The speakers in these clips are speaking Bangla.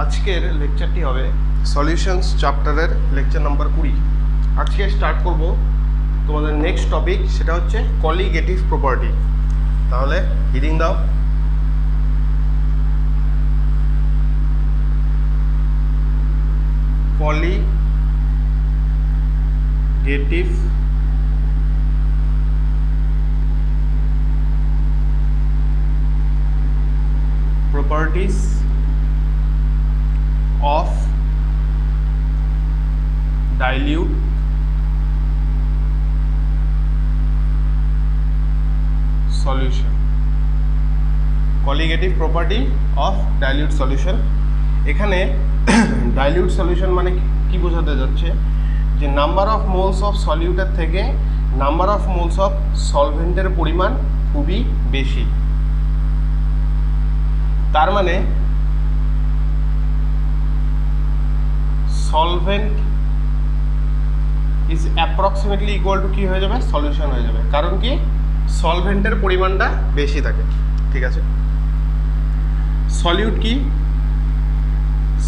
আজকের লেকচারটি হবে সলিউশনস চ্যাপ্টারের লেকচার নাম্বার 20। আজকে স্টার্ট করব তোমাদের নেক্সট টপিক, সেটা হচ্ছে কলিগেটিভ প্রপার্টি। তাহলে হিডিং দাও। Colligative properties of dilute solution. Colligative property of dilute solution. এখানে dilute solution মানে কি বোঝাতে যাচ্ছে, যে নাম্বার অফ মোলস অফ সলিউটের থেকে নাম্বার অফ মোলস অফ সলভেন্টের পরিমাণ খুবই বেশি। তার মানে solvent is approximately equal to কি হয়ে যাবে, সলিউশন হয়ে যাবে। কারণ কি, সলভেন্টের পরিমাণটা বেশি থাকে। ঠিক আছে, সলিউট কি?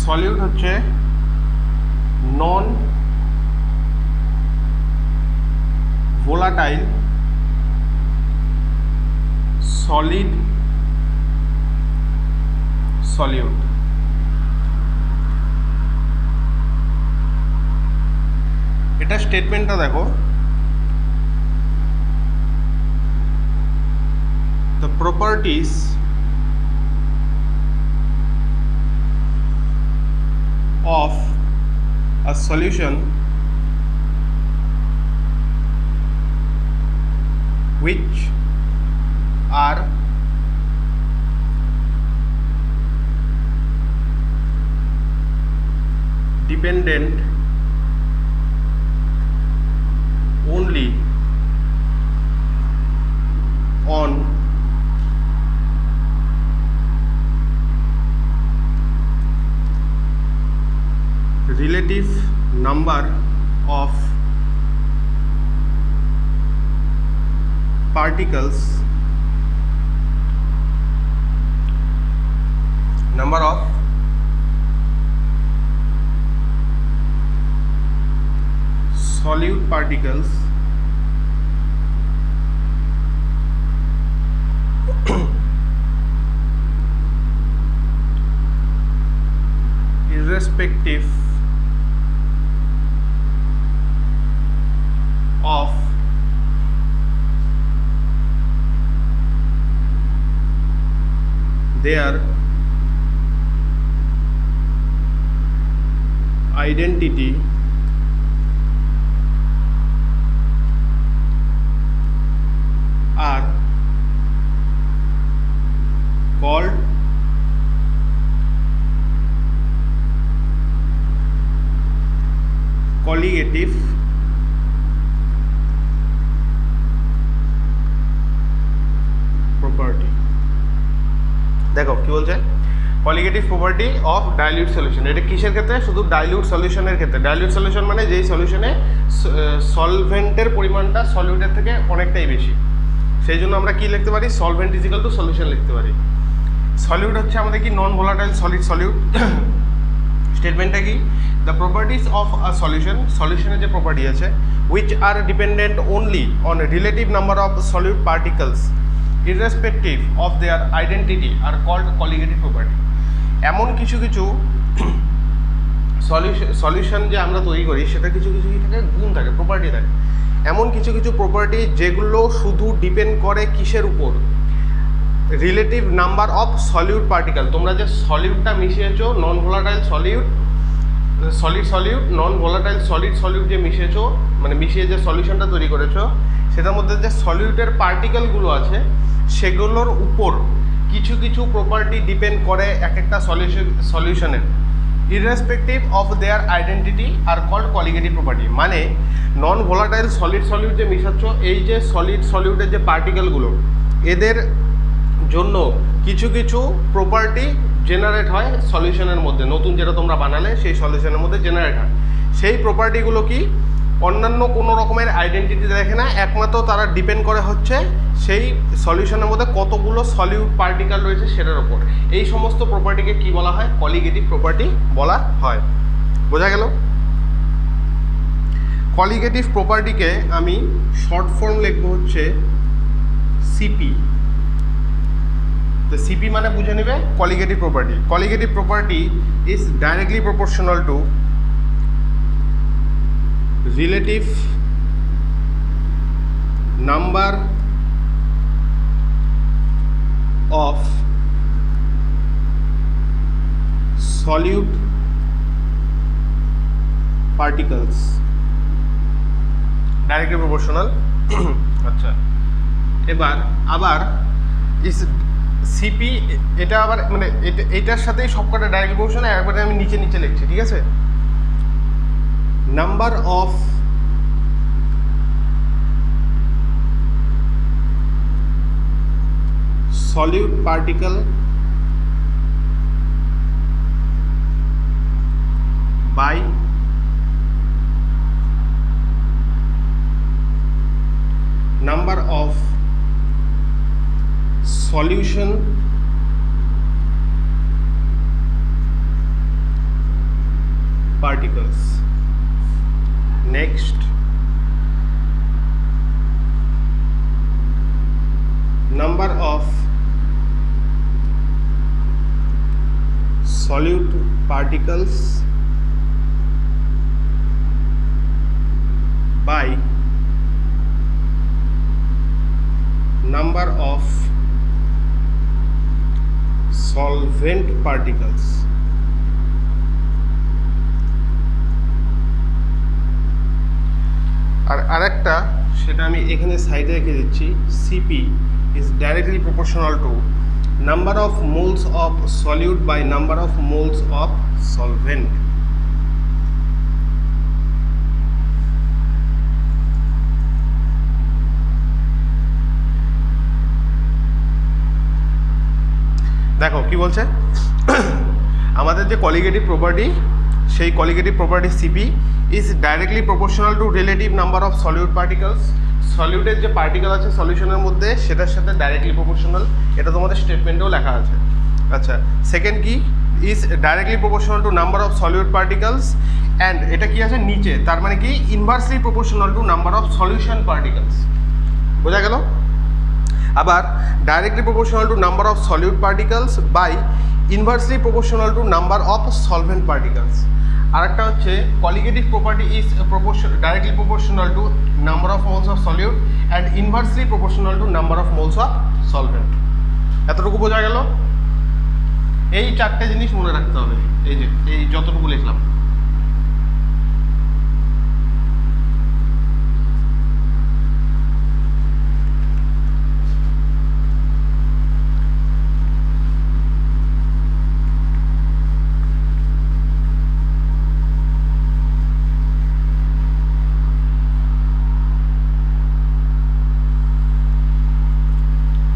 সলিউট হচ্ছে নন ভোলাটাইল সলিড সলিউট। এটা স্টেটমেন্টটা দেখো, the properties of a solution which are dependent only on relative number of particles, number of solute particles irrespective of their identity are called colligative property। দেখো কি বলছে, colligative property of dilute solution. এটা কিসের ক্ষেত্রে? শুধু ডাইলিউট সলিউশনের ক্ষেত্রে। ডাইলিউট সলিউশন মানে যেই সলিউশনে সলভেন্টের পরিমাণটা সলিউটের থেকে অনেকটাই বেশি। সেই জন্য আমরা কি লিখতে পারি, solvent is equal to solution লিখতে পারি। সলিউট হচ্ছে আমাদের কি, নন ভোলাটাইল সলিড সলিউট। স্টেটমেন্টটা কি, the properties of a solution, সলিউশনের যে প্রপার্টি আছে, which are dependent only on relative number of solute particles irrespective of their identity are called colligative property। এমন কিছু কিছু সলিউশন যে আমরা তৈরি করি, সেটা কিছু কিছু কি থাকে, গুণ থাকে, প্রপার্টি থাকে। এমন কিছু কিছু প্রপার্টি যেগুলো শুধু ডিপেন্ড করে কিসের উপর, relative number of solute particle. তোমরা যে সলিউটটা মিশিয়েছো, non volatile solute solid solute, non volatile solid solute যে মিশিয়েছো, মানে মিশিয়ে যে সলিউশনটা তৈরি করেছো, সেটার মধ্যে যে সলিউটের পার্টিকেলগুলো আছে, সেগুলোর উপর কিছু কিছু প্রপার্টি ডিপেন্ড করে এক একটা সলিউশনের। Irrespective of their identity are called colligative property. মানে নন ভোলাটাইল সলিড সলিউট যে মিশাচ্ছ, এই যে সলিড সলিউটের যে পার্টিকেলগুলো, এদের জন্য কিছু কিছু প্রপার্টি জেনারেট হয় সলিউশনের মধ্যে। নতুন যেটা তোমরা বানালে সেই সলিউশনের মধ্যে জেনারেট হয়। সেই প্রপার্টিগুলো কি, অন্যান্য কোনো রকমের আইডেন্টিটি দেখে না, একমাত্র তারা ডিপেন্ড করে হচ্ছে সেই সলিউশনের মধ্যে কতগুলো সলিউট পার্টিকেল রয়েছে সেটার ওপর। এই সমস্ত প্রপার্টিকে কি বলা হয়? কলিগেটিভ প্রপার্টি বলা হয়। বোঝা গেল? কলিগেটিভ প্রপার্টিকে আমি শর্ট ফর্ম লিখব হচ্ছে সিপি। তো সিপি মানে বুঝে নেবে colligative property. Colligative property is directly proportional two relative number of solute particles, directly proportional। আচ্ছা, এবার আবার ইস সিপি, এটা আবার মানে এটার সাথেই সবকটা ডাইরেক্টলি প্রপোর্শনাল। একবারে আমি নিচে নিচে লিখছি, ঠিক আছে? number of solute particle by number of solution particles। Next, number of solute particles by number of solvent particles। আর আরেকটা সেটা আমি এখানে সাইডে রেখে দিচ্ছি, CP is directly proportional to number of moles of solute by number of moles of solvent. দেখো কি বলছে, আমাদের যে কলিগেটিভ প্রপার্টি, সেই colligative property CP is directly proportional to relative number of solute particles. সলিউটের যে পার্টিকেল আছে সলিউশনের মধ্যে সেটার সাথে ডাইরেক্টলি প্রপোর্শনাল, এটা তোমাদের স্টেটমেন্টেও লেখা আছে। আচ্ছা, সেকেন্ড কি, is directly proportional to number of solute particles and এটা কি আছে নিচে, তার মানে কি inversely proportional to number of solution particles. বোঝা গেল? আবার directly proportional to number of solute particles by inversely proportional to number of solvent particles. আরেকটা হচ্ছে colligative property is directly proportional to number of moles of solute and inversely proportional to number of moles of solvent. এতটুকু বোঝা গেল? এই চারটে জিনিস মনে রাখতে হবে, এই যে এই যতটুকু লিখলাম।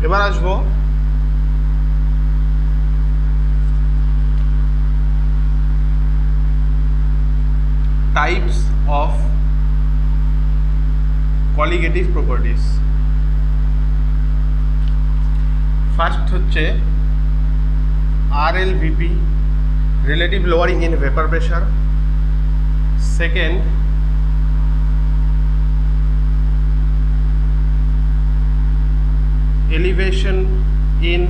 এবার আসবো types of colligative properties. First হচ্ছে RLVP, relative lowering in vapour pressure. Second elevation in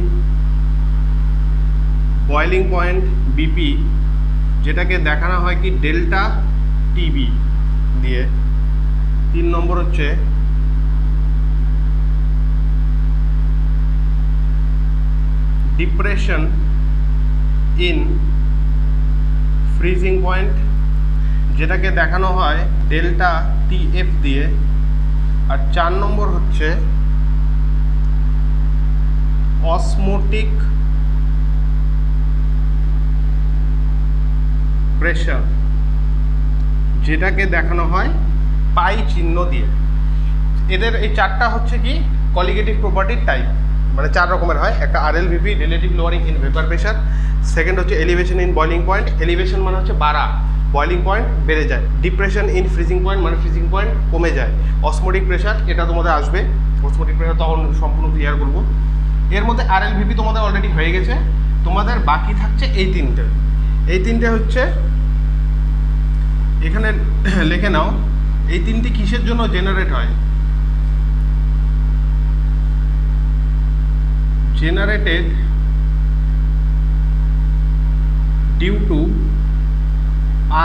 boiling point BP, যেটাকে দেখানো হয় কি ডেল্টা টিবি দিয়ে। 3 নম্বর হচ্ছে ডিপ্রেশন ইন ফ্রিজিং পয়েন্ট, যেটাকে দেখানো হয় ডেল্টা টিএফ দিয়ে। আর 4 নম্বর হচ্ছে অসমোটিক প্রেশার, যেটাকে দেখানো হয় পাই চিহ্ন দিয়ে। এদের এই চারটা হচ্ছে কি কলিগেটিভ প্রপার্টির টাইপ, মানে 4 রকমের হয়। একটা RLVP, relative lowering in vapour pressure. Second হচ্ছে elevation in boiling point. Elevation মানে হচ্ছে বাড়া, বয়লিং পয়েন্ট বেড়ে যায়। ডিপ্রেশন ইন ফ্রিজিং পয়েন্ট মানে ফ্রিজিং পয়েন্ট কমে যায়। অসমোটিক প্রেশার এটা তোমাদের আসবে, অসমোটিক প্রেশার তখন সম্পূর্ণ ক্লিয়ার করবো। এর মধ্যে আরএলভিপি তোমাদের অলরেডি হয়ে গেছে, তোমাদের বাকি থাকছে এই তিনটে হচ্ছে এখানে লিখে নাও। এই তিনটি কিসের জন্য জেনারেট হয়? Generated due to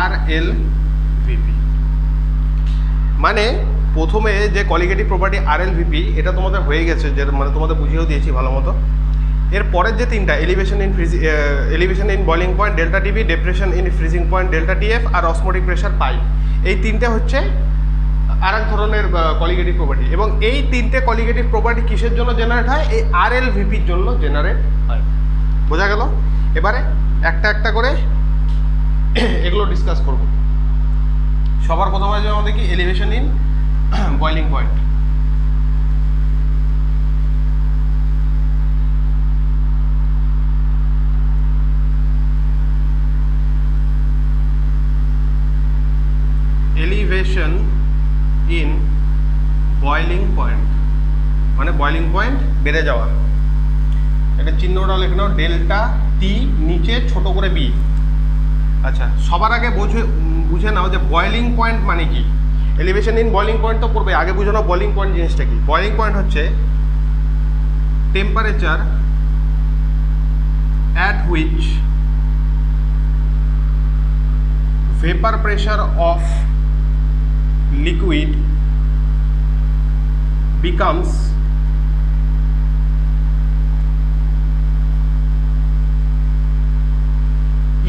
RLVP. মানে প্রথমে যে কলিগেটিভ প্রপার্টি আরএলভিপি এটা তোমাদের হয়ে গেছে, যে মানে তোমাদের বুঝিয়েও দিয়েছি ভালো মতো। এর পরের যে তিনটা elevation in boiling point delta TB, depression in freezing point delta TF আর অসমোটিক প্রেশার পাই, এই তিনটে হচ্ছে আর এক ধরনের কলিগেটিভ প্রপার্টি। এবং এই তিনটে কলিগেটিভ প্রপার্টি কিসের জন্য জেনারেট হয়? এই আরএলভিপির জন্য জেনারেট হয়। বোঝা গেল? এবারে একটা একটা করে এগুলো ডিসকাস করব। সবার প্রথমে যে আমাদের কি elevation in boiling point. Elevation in boiling point মানে বয়লিং পয়েন্ট বেড়ে যাওয়া। একটা চিহ্নটা লিখে নাও, ডেল্টা টি নিচে ছোট করে বি। আচ্ছা, সবার আগে বুঝে নাও যে বয়লিং পয়েন্ট মানে কি। এলিভেশন ইন বয়লিং পয়েন্ট তো পড়বে, আগে বুঝে নাও বয়লিং পয়েন্ট জিনিসটা কি। বয়লিং পয়েন্ট হচ্ছে temperature at which vapor pressure of liquid becomes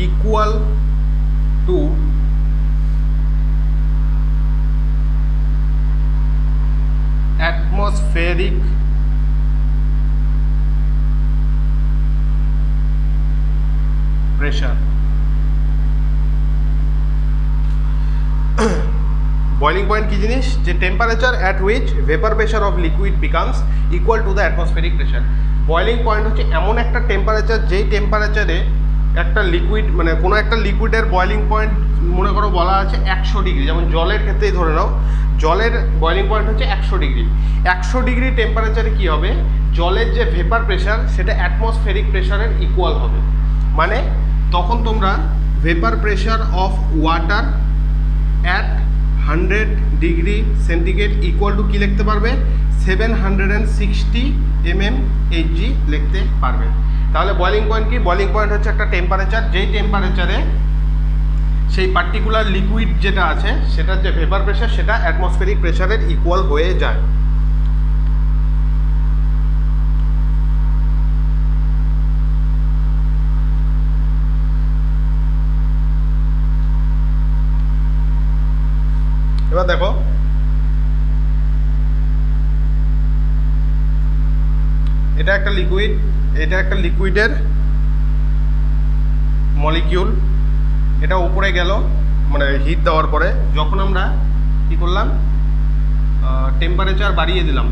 equal to atmospheric pressure। Boiling point কি জিনিস? যে temperature at which vapour pressure of liquid becomes equal to the atmospheric pressure. Boiling point হচ্ছে এমন একটা টেম্পারেচার যেই টেম্পারেচারে একটা লিকুইড মানে কোনো একটা লিকুইডের বয়লিং পয়েন্ট মনে করো বলা আছে 100 ডিগ্রি, যেমন জলের ক্ষেত্রেই ধরে নাও, জলের বয়লিং পয়েন্ট হচ্ছে 100 ডিগ্রি। 100 ডিগ্রি টেম্পারেচারে কী হবে? জলের যে ভেপার প্রেশার সেটা অ্যাটমসফেরিক প্রেশারের ইকুয়াল হবে। মানে তখন তোমরা vapour pressure of water at 100 degree centigrade equal to কী লিখতে পারবে? 760 mmHg লিখতে পারবে। তাহলে বয়লিং পয়েন্ট কি? বয়লিং পয়েন্ট হচ্ছে একটা টেম্পারেচার, যেই টেম্পারেচারে সেই পার্টিকুলার লিকুইড যেটা আছে সেটার যে ভেপার প্রেশার সেটা অ্যাটমসফেরিক প্রেশারের ইকুয়াল হয়ে যায়। এবার দেখো, এটা একটা লিকুইড, এটা একটা লিকুইডের মলিকিউল, এটা উপরে গেল মানে হিট দেওয়ার পরে যখন আমরা কি করলাম টেম্পারেচার বাড়িয়ে দিলাম,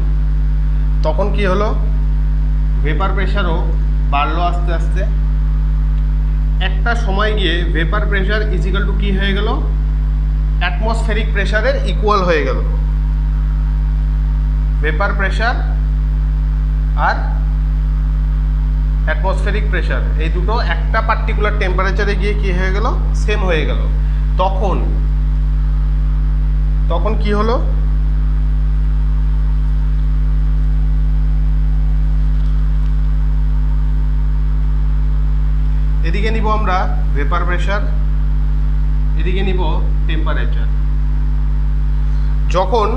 তখন কি হলো? ভেপার প্রেশারও বাড়লো আস্তে আস্তে। একটা সময় গিয়ে ভেপার প্রেশার ইজিক্যাল টু কী হয়ে গেল? অ্যাটমসফেরিক প্রেশারের ইকুয়াল হয়ে গেল। ভেপার প্রেশার আর অ্যাটমসফেরিক প্রেশার এই দুটো একটা পার্টিকুলার টেম্পারেচারে গিয়ে কী হয়ে গেল? সেম হয়ে গেল। তখন কি হলো? এদিকে নিব আমরা ভেপার প্রেশার, এদিকে নিব টেম্পারেচার। যখন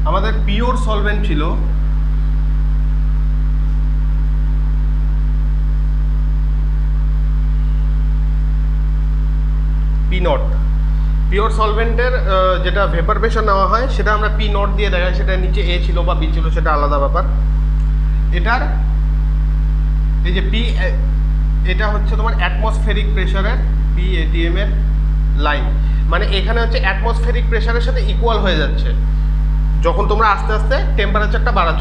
আমাদের পিওর সলভেন্ট ছিল, পি নট, পিওর সলভেন্টের যেটা ভেপার প্রেশার নেওয়া হয় সেটা আমরা পি নট দিয়ে দেখাই, সেটা নিচে এ ছিল বা বি ছিল সেটা আলাদা ব্যাপার। এটার এই যে পি, এটা হচ্ছে তোমার অ্যাটমসফেরিক প্রেশারের পি এটিএম এর লাইন, মানে এখানে হচ্ছে অ্যাটমসফেরিক প্রেশারের সাথে ইকুয়াল হয়ে যাচ্ছে। যখন তোমরা আস্তে আস্তে টেম্পারেচারটা বাড়াচ্ছ,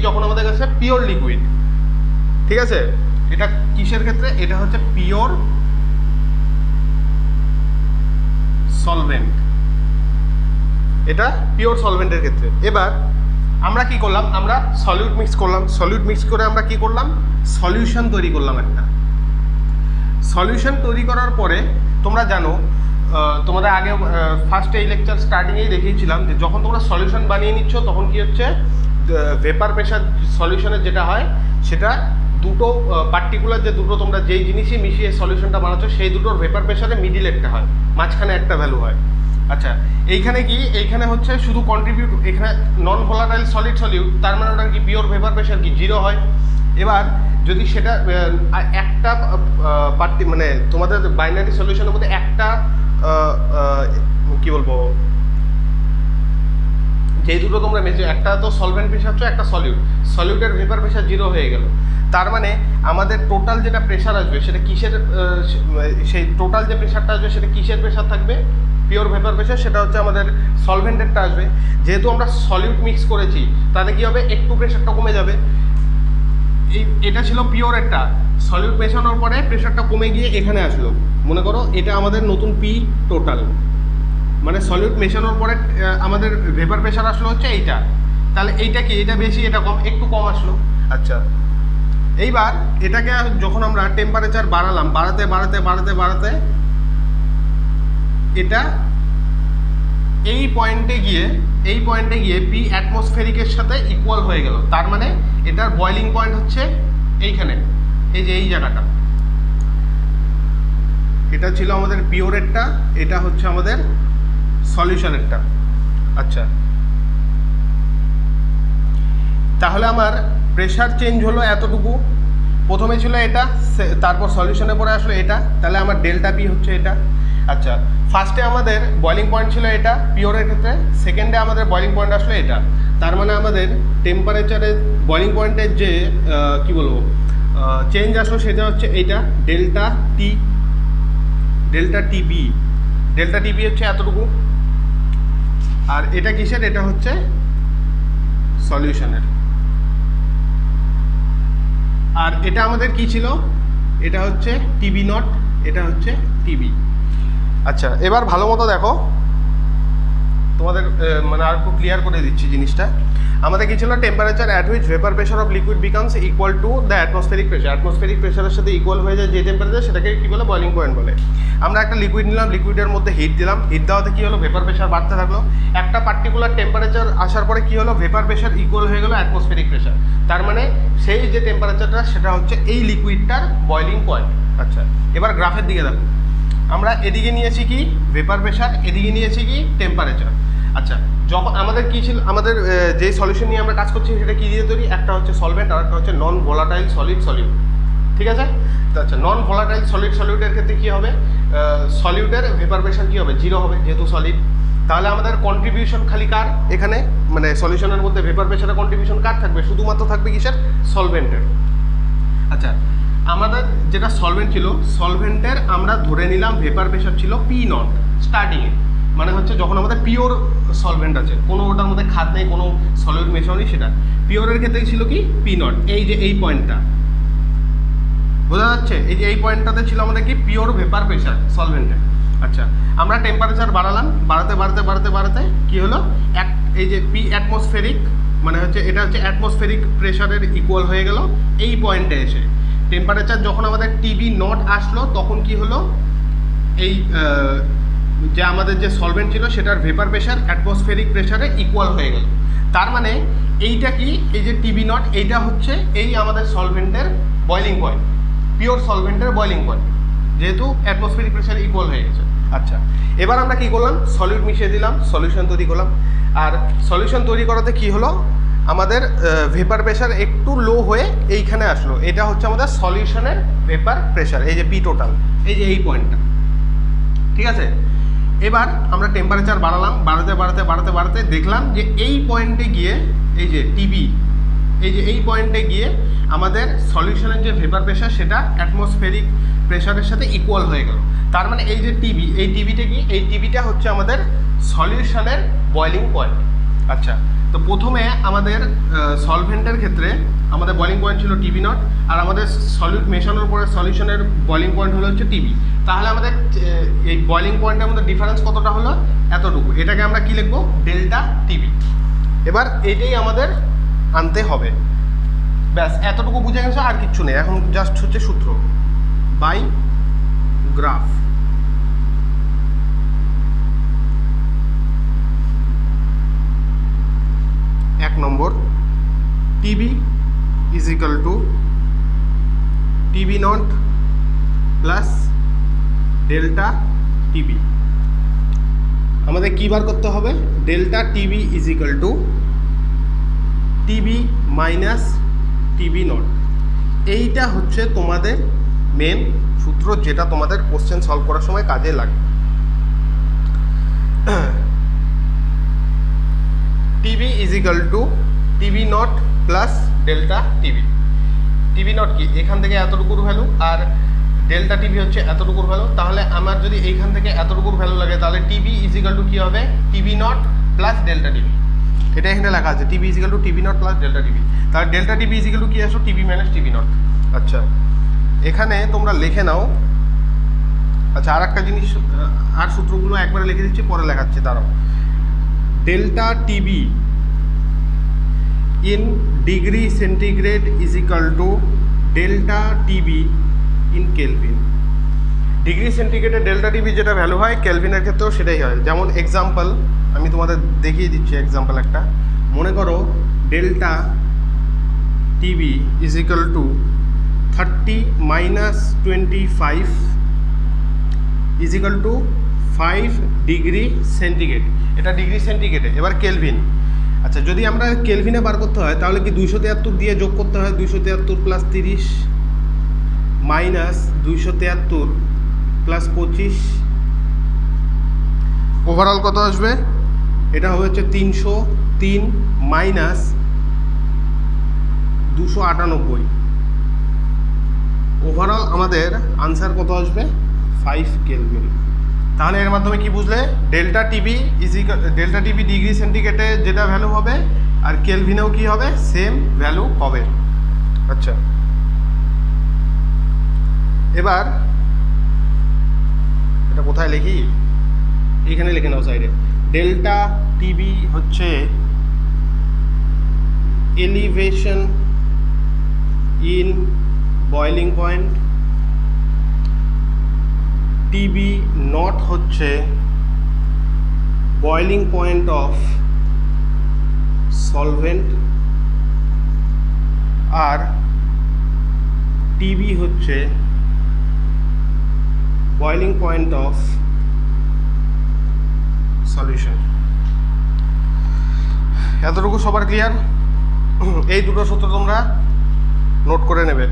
যখন আমাদের কাছে পিওর লিকুইড, ঠিক আছে, এটা কিসের ক্ষেত্রে, এটা হচ্ছে পিওর সলভেন্ট, এটা পিওর সলভেন্টের ক্ষেত্রে। এবার আমরা কি করলাম, আমরা সলিউট মিক্স করলাম, সলিউট মিক্স করে আমরা কি করলাম, সলিউশন তৈরি করলাম। একটা সলিউশন তৈরি করার পরে তোমরা জানো, তোমাদের আগে ফার্স্ট এই লেকচার স্টার্টিংয়েই দেখিয়েছিলাম যে যখন তোমরা সলিউশন বানিয়ে নিচ্ছ তখন কি হচ্ছে, ভেপার প্রেশার সলিউশনের যেটা হয় সেটা দুটো পার্টিকুলার, যে দুটো তোমরা যেই জিনিসই মিশিয়ে সলিউশনটা বানাচ্ছ সেই দুটোর ভেপার প্রেশারে মিডিল একটা হয়, মাঝখানে একটা ভ্যালু হয়। আচ্ছা, এইখানে হচ্ছে শুধু কন্ট্রিবিউট, এখানে নন ভোলাটাইল সলিড সলিউট, তার মানে ওটা কি পিওর ভেপার প্রেশার কি 0 হয়। এবার যদি সেটা একটা পার্টি, মানে তোমাদের বাইনারি সলিউশনের মধ্যে একটা কি বলবো, যেই দুটো তোমরা মেশে, একটা তো সলভেন্ট মেশাচ্ছ, একটা সলিউটের ভেপার প্রেশার 0 হয়ে গেল। তার মানে আমাদের টোটাল যেটা প্রেশার আসবে সেটা কিসের, সেই টোটাল যে প্রেশারটা আসবে সেটা কিসের প্রেশার থাকবে, পিওর ভেপার প্রেশার, সেটা হচ্ছে আমাদের সলভেন্টেরটা আসবে। যেহেতু আমরা সলিউট মিক্স করেছি তাহলে কি হবে, একটু প্রেশারটা কমে যাবে। এটা ছিল পিওরেরটা, সলিউট মেশানোর পরে প্রেশারটা কমে গিয়ে এখানে আসলো, মনে করো এটা আমাদের নতুন পি টোটাল, মানে সলিউট মেশানোর পরে আমাদের ভেপার প্রেশার আসলো হচ্ছে এইটা, তাহলে এইটা কি, এটা বেশি এটা কম, একটু কম আসলো। আচ্ছা, এইবার এটাকে যখন আমরা টেম্পারেচার বাড়ালাম, বাড়াতে বাড়াতে বাড়াতে বাড়াতে এটা এই পয়েন্টে গিয়ে পি অ্যাটমসফেরিকের সাথে ইকুয়াল হয়ে গেল। তার মানে এটার বয়লিং পয়েন্ট হচ্ছে এইখানে, এই যে এই জায়গাটা, এটা ছিল আমাদের পিওরেরটা, এটা হচ্ছে আমাদের সলিউশনেরটা। আচ্ছা, তাহলে আমার প্রেশার চেঞ্জ হলো এতটুকু, প্রথমে ছিল এটা, তারপর সলিউশনে পরে আসলো এটা, তাহলে আমার ডেল্টা পি হচ্ছে এটা। আচ্ছা, ফার্স্টে আমাদের বয়লিং পয়েন্ট ছিল এটা পিওরের ক্ষেত্রে, সেকেন্ডে আমাদের বয়লিং পয়েন্ট আসলো এটা, তার মানে আমাদের টেম্পারেচারের বয়লিং পয়েন্টের যে কি বলবো চেঞ্জ আসলো সেটা হচ্ছে এইটা ডেল্টা টিবি, ডেল্টা টিবি হচ্ছে এতটুকু। আর এটা কিসের, এটা হচ্ছে সলিউশনের। আর এটা আমাদের কি ছিল, এটা হচ্ছে টিবি নট, এটা হচ্ছে টিবি। আচ্ছা, এবার ভালো মতো দেখো, তোমাদের মানে আর একটু ক্লিয়ার করে দিচ্ছি জিনিসটা। আমাদের কি ছিল, temperature at which vapour pressure of liquid becomes equal to the atmospheric pressure, atmospheric প্রেশারের সাথে ইকুয়াল হয়ে যায় যে টেম্পারেচার, সেটাকে কি বলে, বয়লিং পয়েন্ট বলে। আমরা একটা লিকুইড নিলাম, লিকুইডের মধ্যে হিট দিলাম, হিট দেওয়াতে কী হলো, ভেপার প্রেশার বাড়তে থাকলো। একটা পার্টিকুলার টেম্পারেচার আসার পরে কী হলো, ভেপার প্রেশার ইকুয়াল হয়ে গেলো অ্যাটমসফেরিক প্রেশার। তার মানে সেই যে টেম্পারেচারটা সেটা হচ্ছে এই লিকুইডটার বয়লিং পয়েন্ট। আচ্ছা, এবার গ্রাফের দিকে দেখো, আমরা এদিকে নিয়েছি কি ভেপার প্রেশার, এদিকে নিয়েছি কি টেম্পারেচার। আচ্ছা, যখন আমাদের কী ছিল, আমাদের যে সলিউশন নিয়ে আমরা কাজ করছি সেটা কী দিয়ে তৈরি, একটা হচ্ছে সলভেন্ট আর একটা হচ্ছে নন ভোলাটাইল সলিড সলিউট, ঠিক আছে। আচ্ছা, নন ভোলাটাইল সলিড সলিউটের ক্ষেত্রে কী হবে, সলিউটের ভেপার প্রেশার কী হবে, 0 হবে যেহেতু সলিড। তাহলে আমাদের কন্ট্রিবিউশন খালি কার এখানে, মানে সলিউশনের মধ্যে ভেপার প্রেশারের কন্ট্রিবিউশন কার থাকবে, শুধুমাত্র থাকবে কিসের, সলভেন্টের। আচ্ছা, আমাদের যেটা সলভেন্ট ছিল, সলভেন্টের আমরা ধরে নিলাম ভেপার প্রেশার ছিল পি নট স্টার্টিংয়ে, মানে হচ্ছে যখন আমাদের পিওর সলভেন্ট আছে, কোনো ওটার মধ্যে খাদ নেই, কোনো সলিউট মেশানো নেই, সেটা পিওরের ক্ষেত্রে ছিল কি পি নট, এই যে এই পয়েন্টটা বোঝা যাচ্ছে, এই যে এই পয়েন্টটাতে ছিল আমাদের কি পিওর ভেপার প্রেশার সলভেন্টে। আচ্ছা, আমরা টেম্পারেচার বাড়ালাম, বাড়াতে বাড়াতে বাড়াতে বাড়াতে কী হলো, এই যে পি অ্যাটমসফেরিক, মানে হচ্ছে এটা হচ্ছে অ্যাটমসফেরিক প্রেশারের ইকুয়াল হয়ে গেল এই পয়েন্টে এসে। টেম্পারেচার যখন আমাদের টিবি নট আসলো তখন কি হলো, এই যে আমাদের যে সলভেন্ট ছিল সেটার ভেপার প্রেশার অ্যাটমসফেরিক প্রেশারে ইকুয়াল হয়ে গেল। তার মানে এইটা কি, এই যে টিবি নট, এইটা হচ্ছে এই আমাদের সলভেন্টের বয়লিং পয়েন্ট, পিওর সলভেন্টের বয়লিং পয়েন্ট, যেহেতু অ্যাটমসফেরিক প্রেশার ইকুয়াল হয়ে গেছে। আচ্ছা, এবার আমরা কি করলাম, সলিউট মিশিয়ে দিলাম, সলিউশন তৈরি করলাম। আর সলিউশন তৈরি করাতে কি হলো, আমাদের ভেপার প্রেশার একটু লো হয়ে এইখানে আসলো, এটা হচ্ছে আমাদের সলিউশনের ভেপার প্রেশার, এই যে পি টোটাল, এই যে এই পয়েন্টটা, ঠিক আছে। এবার আমরা টেম্পারেচার বাড়ালাম, বাড়াতে বাড়াতে বাড়াতে বাড়াতে দেখলাম যে এই পয়েন্টে গিয়ে, এই যে টিবি, এই যে এই পয়েন্টে গিয়ে আমাদের সলিউশনের যে ভেপার প্রেশার সেটা অ্যাটমসফেরিক প্রেশারের সাথে ইকুয়াল হয়ে গেল। তার মানে এই যে টিবি, এই টিবিটা কি, এই টিবিটা হচ্ছে আমাদের সলিউশনের বয়লিং পয়েন্ট। আচ্ছা, তো প্রথমে আমাদের সলভেন্টের ক্ষেত্রে আমাদের বয়লিং পয়েন্ট ছিল টিবি নট, আর আমাদের সলিউট মেশানোর পরে সলিউশনের বয়লিং পয়েন্ট হলো হচ্ছে টিবি। তাহলে আমাদের এই বয়লিং পয়েন্টের মধ্যে ডিফারেন্স কতটা হলো? এতটুকু। এটাকে আমরা কি লিখবো? Delta TB. এবার এটাই আমাদের আনতে হবে। ব্যাস, এতটুকু বুঝে গেছে, আর কিচ্ছু নেই। এখন জাস্ট হচ্ছে সূত্র বাই গ্রাফ। এক নম্বর, TB is equal to TB not plus delta TB. আমাদের কী বার করতে হবে? Delta TB is equal to TB minus TB not. এইটা হচ্ছে তোমাদের মেন সূত্র, যেটা তোমাদের কোশ্চেন সলভ করার সময় কাজে লাগে। TB is equal to TB not plus delta TB. TB not কি? এখান থেকে এতটুকুর ভ্যালু, আর ডেল্টা টিবি হচ্ছে এতটুকুর ভ্যালু। তাহলে আমার যদি এইখান থেকে এতটুকুর ভ্যালু লাগে, তাহলে টিবি ইজ ইকাল টু কী হবে? TB not plus delta TB. এটা এখানে লেখা আছে TB is equal to TB not plus delta TB. তাহলে delta TB is equal to কী আসো? TB minus TB not. আচ্ছা, এখানে তোমরা লিখে নাও। আচ্ছা, আর একটা জিনিস, আর সূত্রগুলো একবারে লিখে দিচ্ছি, পরে লেখাচ্ছি, দাঁড়াও। Delta TB in degree centigrade is equal to delta TB in Kelvin। Degree সেন্টিগ্রেডে ডেল্টা টিবি যেটা ভ্যালু হয়, কেলভিনের ক্ষেত্রেও সেটাই হয়। যেমন এক্সাম্পল আমি তোমাদের দেখিয়ে দিচ্ছি। এক্সাম্পল একটা মনে করো, delta TB is equal two 30 minus 25 is equal two 5 degree centigrade. এটা ডিগ্রি সেন্টিগ্রেডে। এবার কেলভিন। আচ্ছা, যদি আমরা কেলভিনে বার করতে হয়, তাহলে কি 273 দিয়ে যোগ করতে হয়? 273 প্লাস 30 মাইনাস 273 প্লাস 25, ওভারঅল কত আসবে? এটা হবে হচ্ছে 303 মাইনাস 298। ওভারঅল আমাদের আনসার কত আসবে? 5 কেলভিন। তাহলে এর মাধ্যমে কি বুঝলে? Delta TB delta TB degree সেন্টিগ্রেডে যেটা ভ্যালু হবে, আর কেলভিনেও কি হবে? সেম ভ্যালু হবে। আচ্ছা, এবার এটা কোথায় লিখি? এইখানে লিখে নাও সাইডে। ডেল্টা টিবি হচ্ছে elevation in boiling point, TB not হচ্ছে বয়লিং পয়েন্ট অফ সলভেন্ট, আর টিবি হচ্ছে বয়লিং পয়েন্ট অফ সলিউশন। এতটুকু সবার ক্লিয়ার? এই দুটো সূত্র তোমরা নোট করে নেবে।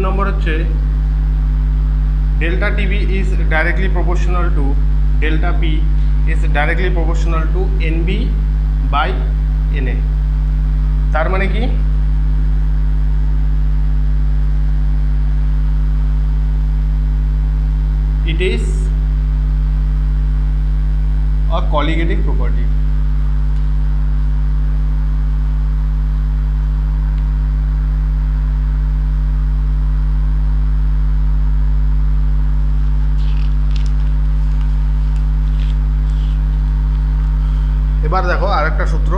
নম্বর হচ্ছে delta TB is directly proportional to delta P is directly proportional to NB by NA। তার মানে কি? It is a colligating property। এবার দেখো আরেকটা সূত্র,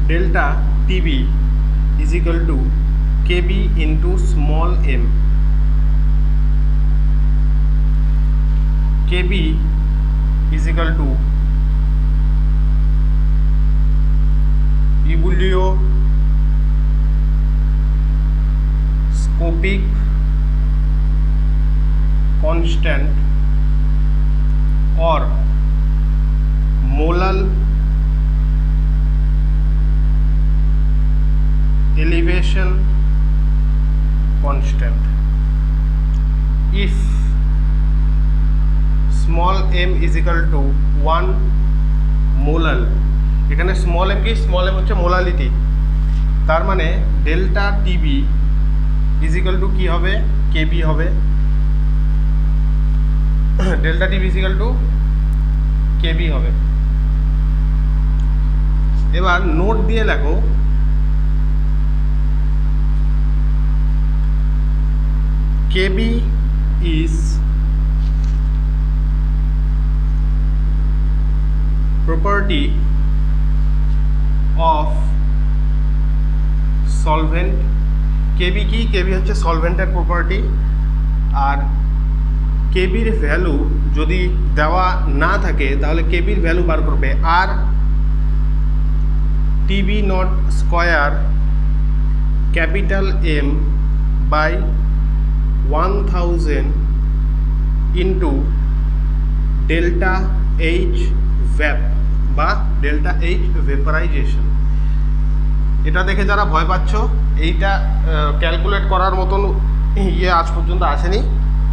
delta TB is equal to KB into small M. KB is equal to ইবুলিও Copic constant or molar elevation constant. If small m is equal to 1 molal, এখানে স্মল এম কি, স্মল এম হচ্ছে মোলালিটি, তার মানে delta TB is equal to কী হবে, কেবি হবে। Delta TB is equal to KB হবে। এবার নোট দিয়ে লেখো KB is property of solvent। KB কি, কেবি হচ্ছে সলভেন্টের প্রপার্টি। আর কেবির ভ্যালু যদি দেওয়া না থাকে তাহলে কেবির ভ্যালু বার করবে R TB not square capital M by 1000 into delta H vap বা ডেল্টা এইচ ভেপারাইজেশন। এটা দেখে যারা ভয় পাচ্ছ, এইটা ক্যালকুলেট করার মতন আজ পর্যন্ত আসেনি,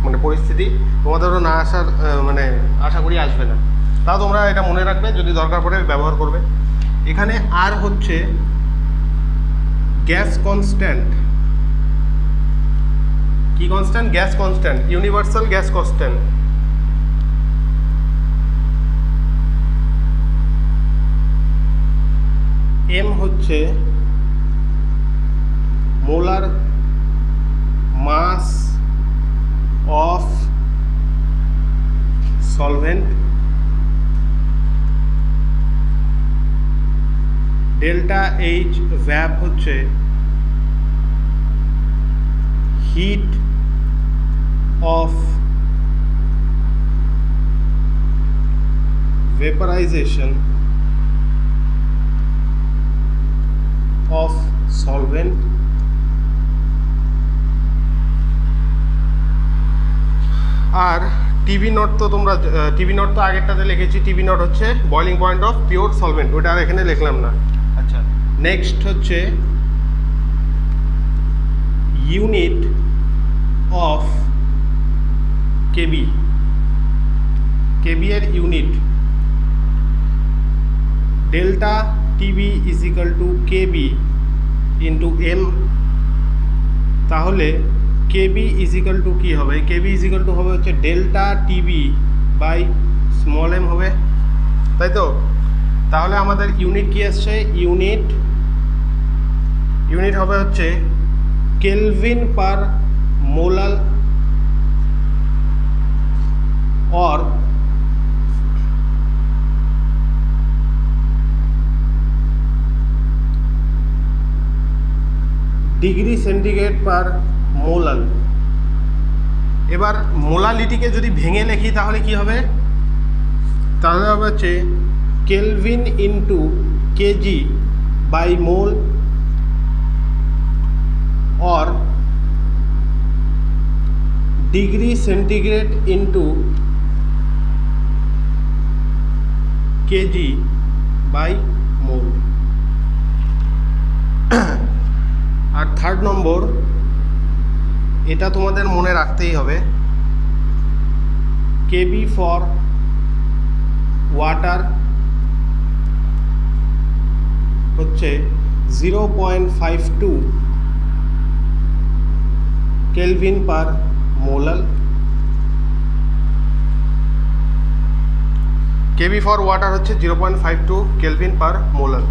মানে পরিস্থিতি তোমাদেরও না আসার মানে আশা করি আসবে না। তাও তোমরা এটা মনে রাখবে, যদি দরকার পড়ে ব্যবহার করবে। এখানে আর হচ্ছে গ্যাস কনস্ট্যান্ট। কি constant? Gas constant, universal gas constant. M হচ্ছে molar mass of solvent, delta H vap হচ্ছে heat of vaporization of solvent। আর টিভি নট তো তোমরা টিভি নট তো আগেরটাতে লিখেছি, টিভি নট হচ্ছে boiling point of pure solvent, ওটা আর এখানে লিখলাম না। আচ্ছা, নেক্সট হচ্ছে ইউনিট অফ কেবি। কেবি এর unit delta TB is equal to KB into M. তাহলে কেবি ইজ ইকাল টু কী হবে? কেবি ইজ ইকাল টু হবে হচ্ছে delta TB by small M হবে, তাই তো? তাহলে আমাদের ইউনিট কী আসছে? ইউনিট হবে হচ্ছে কেলভিন পার মোলাল और ডিগ্রি সেন্টিগ্রেড পার মোলাল। এবার মোলালিটিকে যদি ভেঙে লিখি তাহলে কি হবে? তাহলে হবে হচ্ছে kelvin into KG by mole और degree centigrade into KG by mole. আর থার্ড নম্বর, এটা তোমাদের মনে রাখতেই হবে, কেবি ফর ওয়াটার হচ্ছে 0.52 kelvin per molal. KB for water হচ্ছে 0.52 কেলভিন পার মোলাল।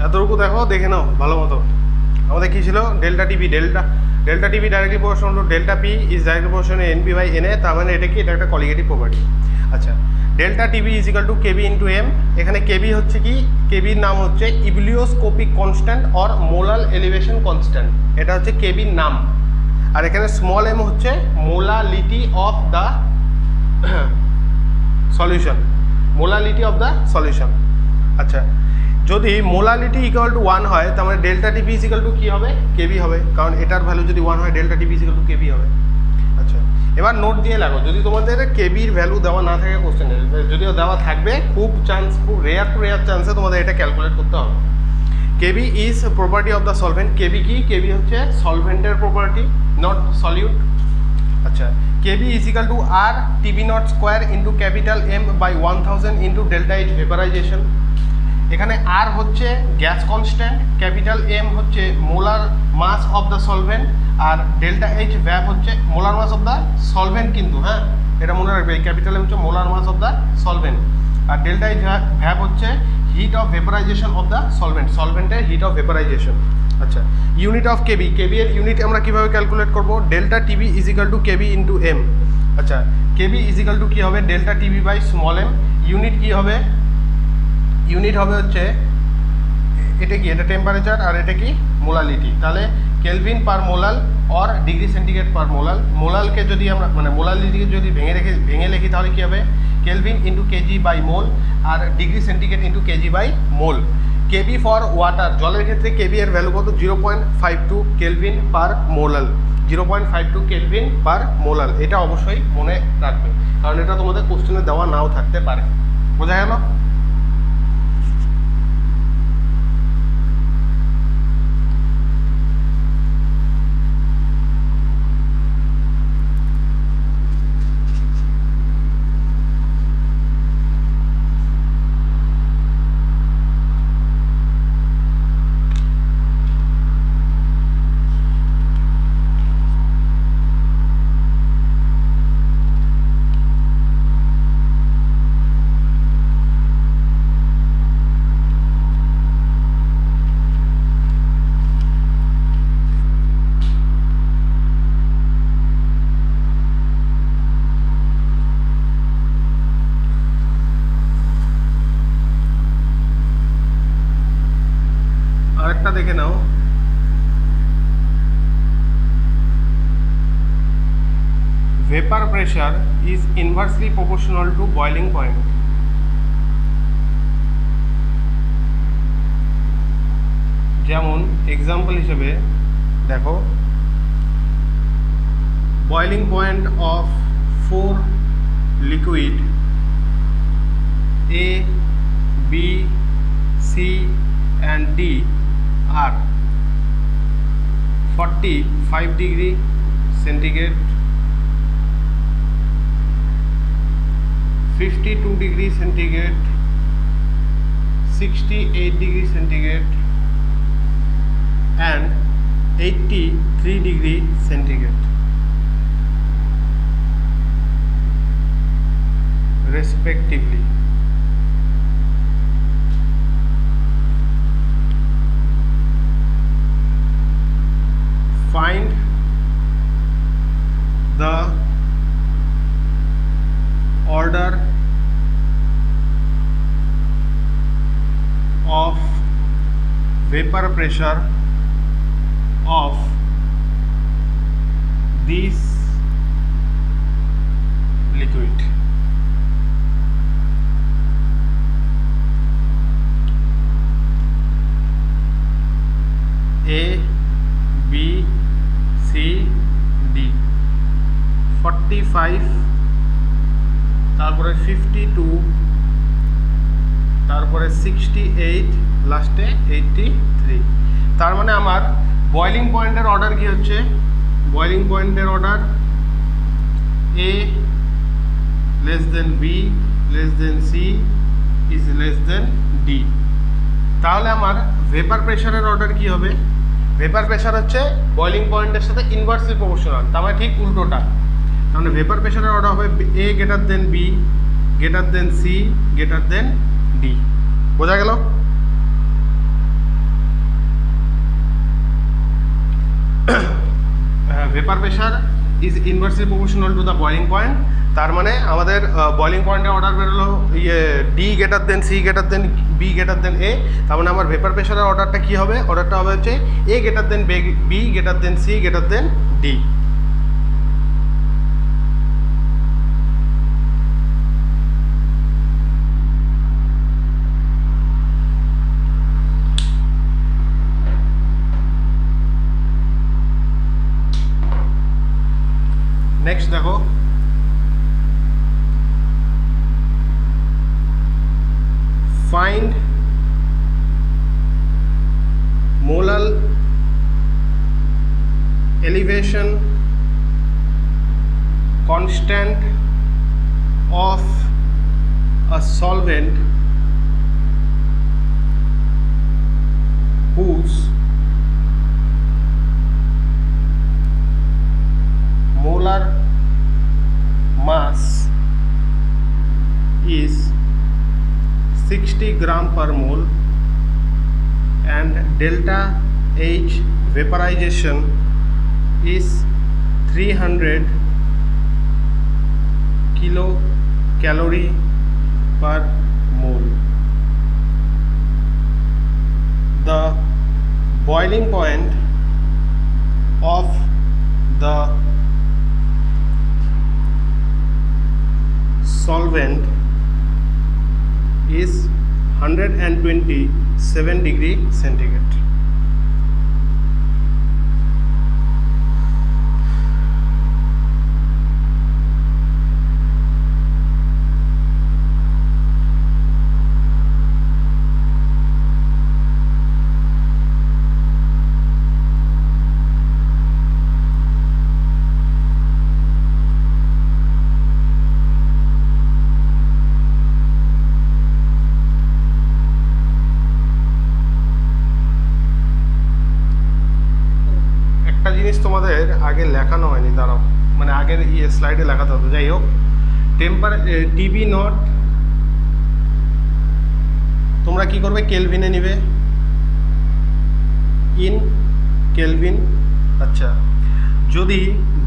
এতটুকু দেখো, দেখে নাও ভালো মতো। আমাদের কী ছিল delta TV, delta TV directly proportional to delta P is directly proportional NP by NA, তার মানে এটা কি, এটা একটা কলিগেটিভ প্রপার্টি। আচ্ছা, delta TV is equal to KB into M. এখানে কেবি হচ্ছে কি, কেবির নাম হচ্ছে ebullioscopic constant or molal elevation constant, এটা হচ্ছে কেবির নাম। আর এখানে স্মল এম হচ্ছে molality of the solution, molality of the solution. আচ্ছা, যদি মোলালিটি ইকুয়াল টু 1 হয় তার মানে delta TV is equal to কী হবে, কেবি হবে, কারণ এটার ভ্যালু যদি 1 হয় delta TV is equal to KB হবে। আচ্ছা, এবার নোট দিয়ে লাগো, যদি তোমাদের কেবির ভ্যালু দেওয়া না থাকে কোশ্চেনে, যদিও দেওয়া থাকবে, খুব রেয়ার চান্সে তোমাদের এটা ক্যালকুলেট করতে হবে। KB is property of the solvent. KB কি, কেবি হচ্ছে সলভেন্টের প্রপার্টি, নট সলিউট। আচ্ছা, KB is equal to R TB not square into capital M by 1000 into delta H vaporization. এখানে আর হচ্ছে গ্যাস কনস্ট্যান্ট, ক্যাপিটাল এম হচ্ছে molar mass of the solvent, আর ডেল্টা এইচ ভ্যাপ হচ্ছে molar mass of the solvent, কিন্তু হ্যাঁ এটা মনে রাখবে, ক্যাপিটাল এম হচ্ছে molar mass of the solvent, আর ডেল্টা এইচ ভ্যাপ হচ্ছে heat of vaporization of the solvent, সলভেন্টের হিট অফ ভেপারাইজেশন। আচ্ছা, ইউনিট অফ কেবি, কেবি এর ইউনিট আমরা কীভাবে ক্যালকুলেট করবো, delta TB is equal to KB into M. আচ্ছা, কেবি ইজ ইকাল টু কী হবে, delta TB by small M. Unit কী হবে, ইউনিট হবে হচ্ছে এটা কি, এটা টেম্পারেচার আর এটা কি মোলালিটি, তাহলে kelvin per molal or degree centigrade per molal. মোলালকে যদি আমরা মানে মোলালিটিকে যদি ভেঙে লিখি তাহলে কী হবে, kelvin into KG by mole, আর degree centigrade into KG by mole. KB for water, জলের ক্ষেত্রে কেবি এর ভ্যালু কত, 0.52 কেলভিন পার মোলাল, 0.52 কেলভিন পার মোলাল। এটা অবশ্যই মনে রাখবে, কারণ এটা তোমাদের কোশ্চেনে দেওয়া নাও থাকতে পারে। বোঝা গেল? আরেকটা দেখে নাও, vapor pressure is inversely proportional to boiling point. যেমন এক্সাম্পল হিসেবে দেখো, boiling point of 4 liquid A, B, C and D are 45 degree centigrade, 52 degree centigrade, 68 degree centigrade and 83 degree centigrade respectively. Find the order of vapor pressure of this liquid. A, B, C, D, 45, তারপরে 52, তারপরে 68, লাস্টে 83। তার মানে আমার বয়লিং পয়েন্টের অর্ডার কি হচ্ছে, বয়লিং পয়েন্টের order A less than B less than C is less than D। তাহলে আমার ভেপার প্রেশারের অর্ডার কি হবে, ভেপার প্রেশার হচ্ছে বয়লিং পয়েন্টের সাথে ইনভার্সলি প্রপোর্শনাল, তার মানে ঠিক উল্টোটা। তার মানে ভেপার প্রেশারের অর্ডার হবে A greater than B greater than C greater than D। বোঝা গেল? Vapour pressure is inversely proportional to the boiling point. তার মানে আমাদের বয়লিং পয়েন্টে অর্ডার বেরোলো D greater than C greater than B greater than A. তার মানে আমার ভেপার প্রেশারের অর্ডারটা কী হবে? অর্ডারটা হবে হচ্ছে A greater than B greater than C greater than D. Next দেখো, find molar elevation constant of a solvent whose molar mass is 60 gram per mole and delta H vaporization is 300 kilocalorie per mole. The boiling point of the solvent is 127 degree centigrade. জিনিস তোমাদের আগে লেখানো হয়নি, দাঁড়াও, মানে আগের স্লাইডে লেখাতে হতো। যাই হোক, টিবি নট তোমরা কি করবে? কেলভিনে নিবে, ইন কেলভিন। আচ্ছা, যদি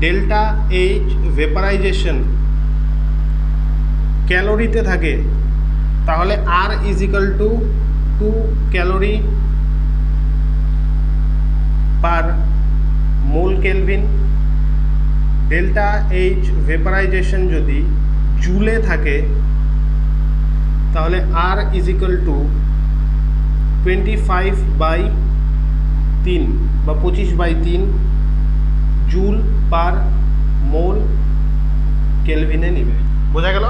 ডেল্টা এইচ ভেপারাইজেশন ক্যালোরিতে থাকে তাহলে R is equal to 2 calorie per mole kelvin. Delta H vaporization যদি জুলে থাকে তাহলে আর ইজ ইকুয়াল টু 25/3 বা 25/3 জুল পার মোল কেলভিনে নিবে। বোঝা গেল?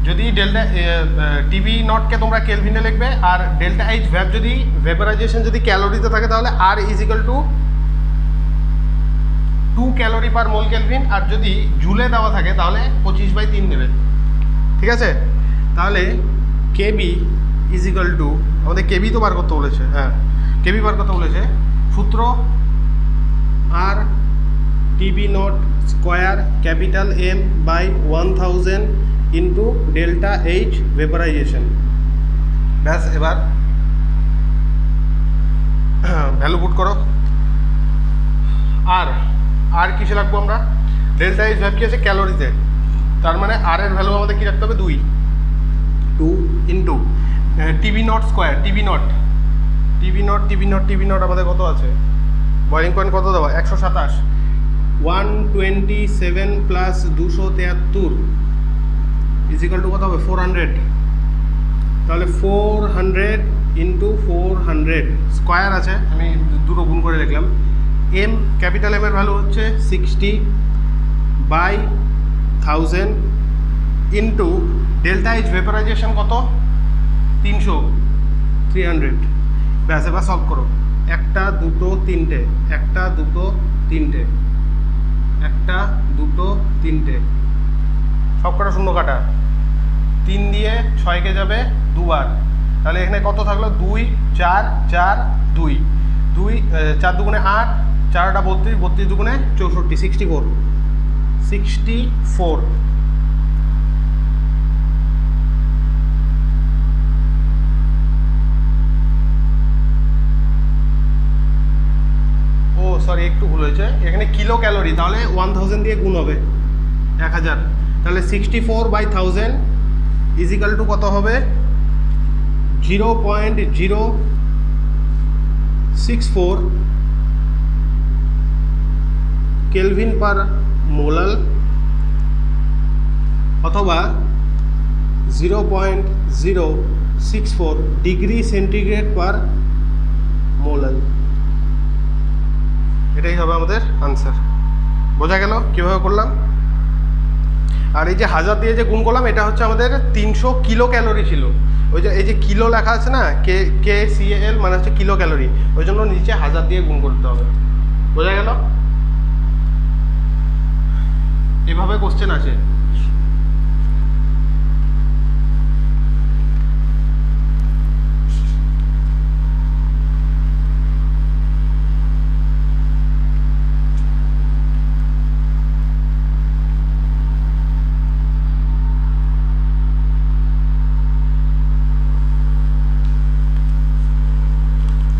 যদি ডেল্টা টিবি নটকে তোমরা কেলভিনে লিখবে, আর ডেল্টা এইচ ভ্যাপ যদি ভেপারাইজেশন যদি ক্যালোরিতে থাকে তাহলে R is equal to 2 calorie per mole kelvin, আর যদি জুলে দেওয়া থাকে তাহলে 25/3 নেবে। ঠিক আছে? তাহলে কেবি ইজ ইকুয়াল টু, আমাদের কেবি তো বার করতে বলেছে, হ্যাঁ কেবি বার করতে বলেছে। সূত্র R TB not square capital M by 1000 into delta H vaporization. ব্যাস, এবার ভ্যালু পুট করো। আর কিসে রাখবো আমরা? ডেল্টা এইচ ভ্যালু কি আছে? ক্যালোরিতে। তার মানে আর এর ভ্যালু আমাদের কি রাখতে হবে? 2 into TB not square. TB not আমাদের কত আছে? বয়লিং পয়েন্ট কত দেওয়া? 127। 127 প্লাস 273 ইজ ইকাল টু কত হবে? 400। তাহলে 400 ইন্টু 400 স্কোয়ার আছে, আমি দুটো গুণ করে লিখলাম। এম ক্যাপিটাল এম এর ভ্যালু হচ্ছে 60/1000 ইন্টু ডেল্টা এইচ ভেপারাইজেশন কত? 300। ব্যাস, এবার সলভ করো। 1 2 3টে, 1 2 3টে, 1 2 3টে, সব কটা শূন্য কাটা। 3 দিয়ে 6কে যাবে দুবার, তাহলে এখানে কত থাকলো? 2 4 4 2 2 4 দুগুণে 8, 4টা 32, 32 দুগুণে 64, 64। ও সরি একটু ভুল হয়েছে, এখানে কিলো ক্যালোরি, তাহলে 1000 দিয়ে গুণ হবে 1000, তাহলে 64/1000 ইজিক্যাল টু কত হবে 0.064 কেলভিন পার মোলাল অথবা 0.064 ডিগ্রি সেন্টিগ্রেড পার মোলাল। এটাই হবে আমাদের আনসার। বোঝা গেল কীভাবে করলাম? আর এই যে 1000 দিয়ে যে গুণ করলাম এটা হচ্ছে আমাদের 300 কিলো ক্যালোরি ছিল। ওই যে এই যে কিলো লেখা আছে না, KCAL মানে হচ্ছে কিলো ক্যালোরি, ওই জন্য নিচে 1000 দিয়ে গুণ করতে হবে। বোঝা গেল? এভাবে কোশ্চেন আছে।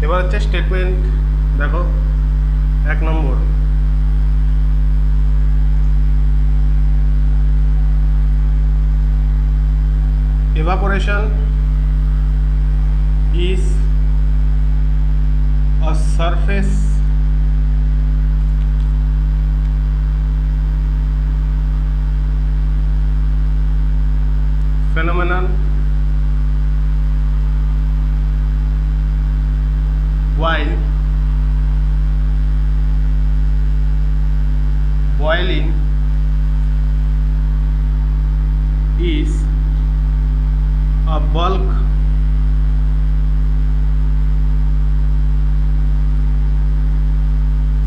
এবার হচ্ছে স্টেটমেন্ট দেখো 1 নম্বর, evaporation is a surface phenomenon while boiling is a bulk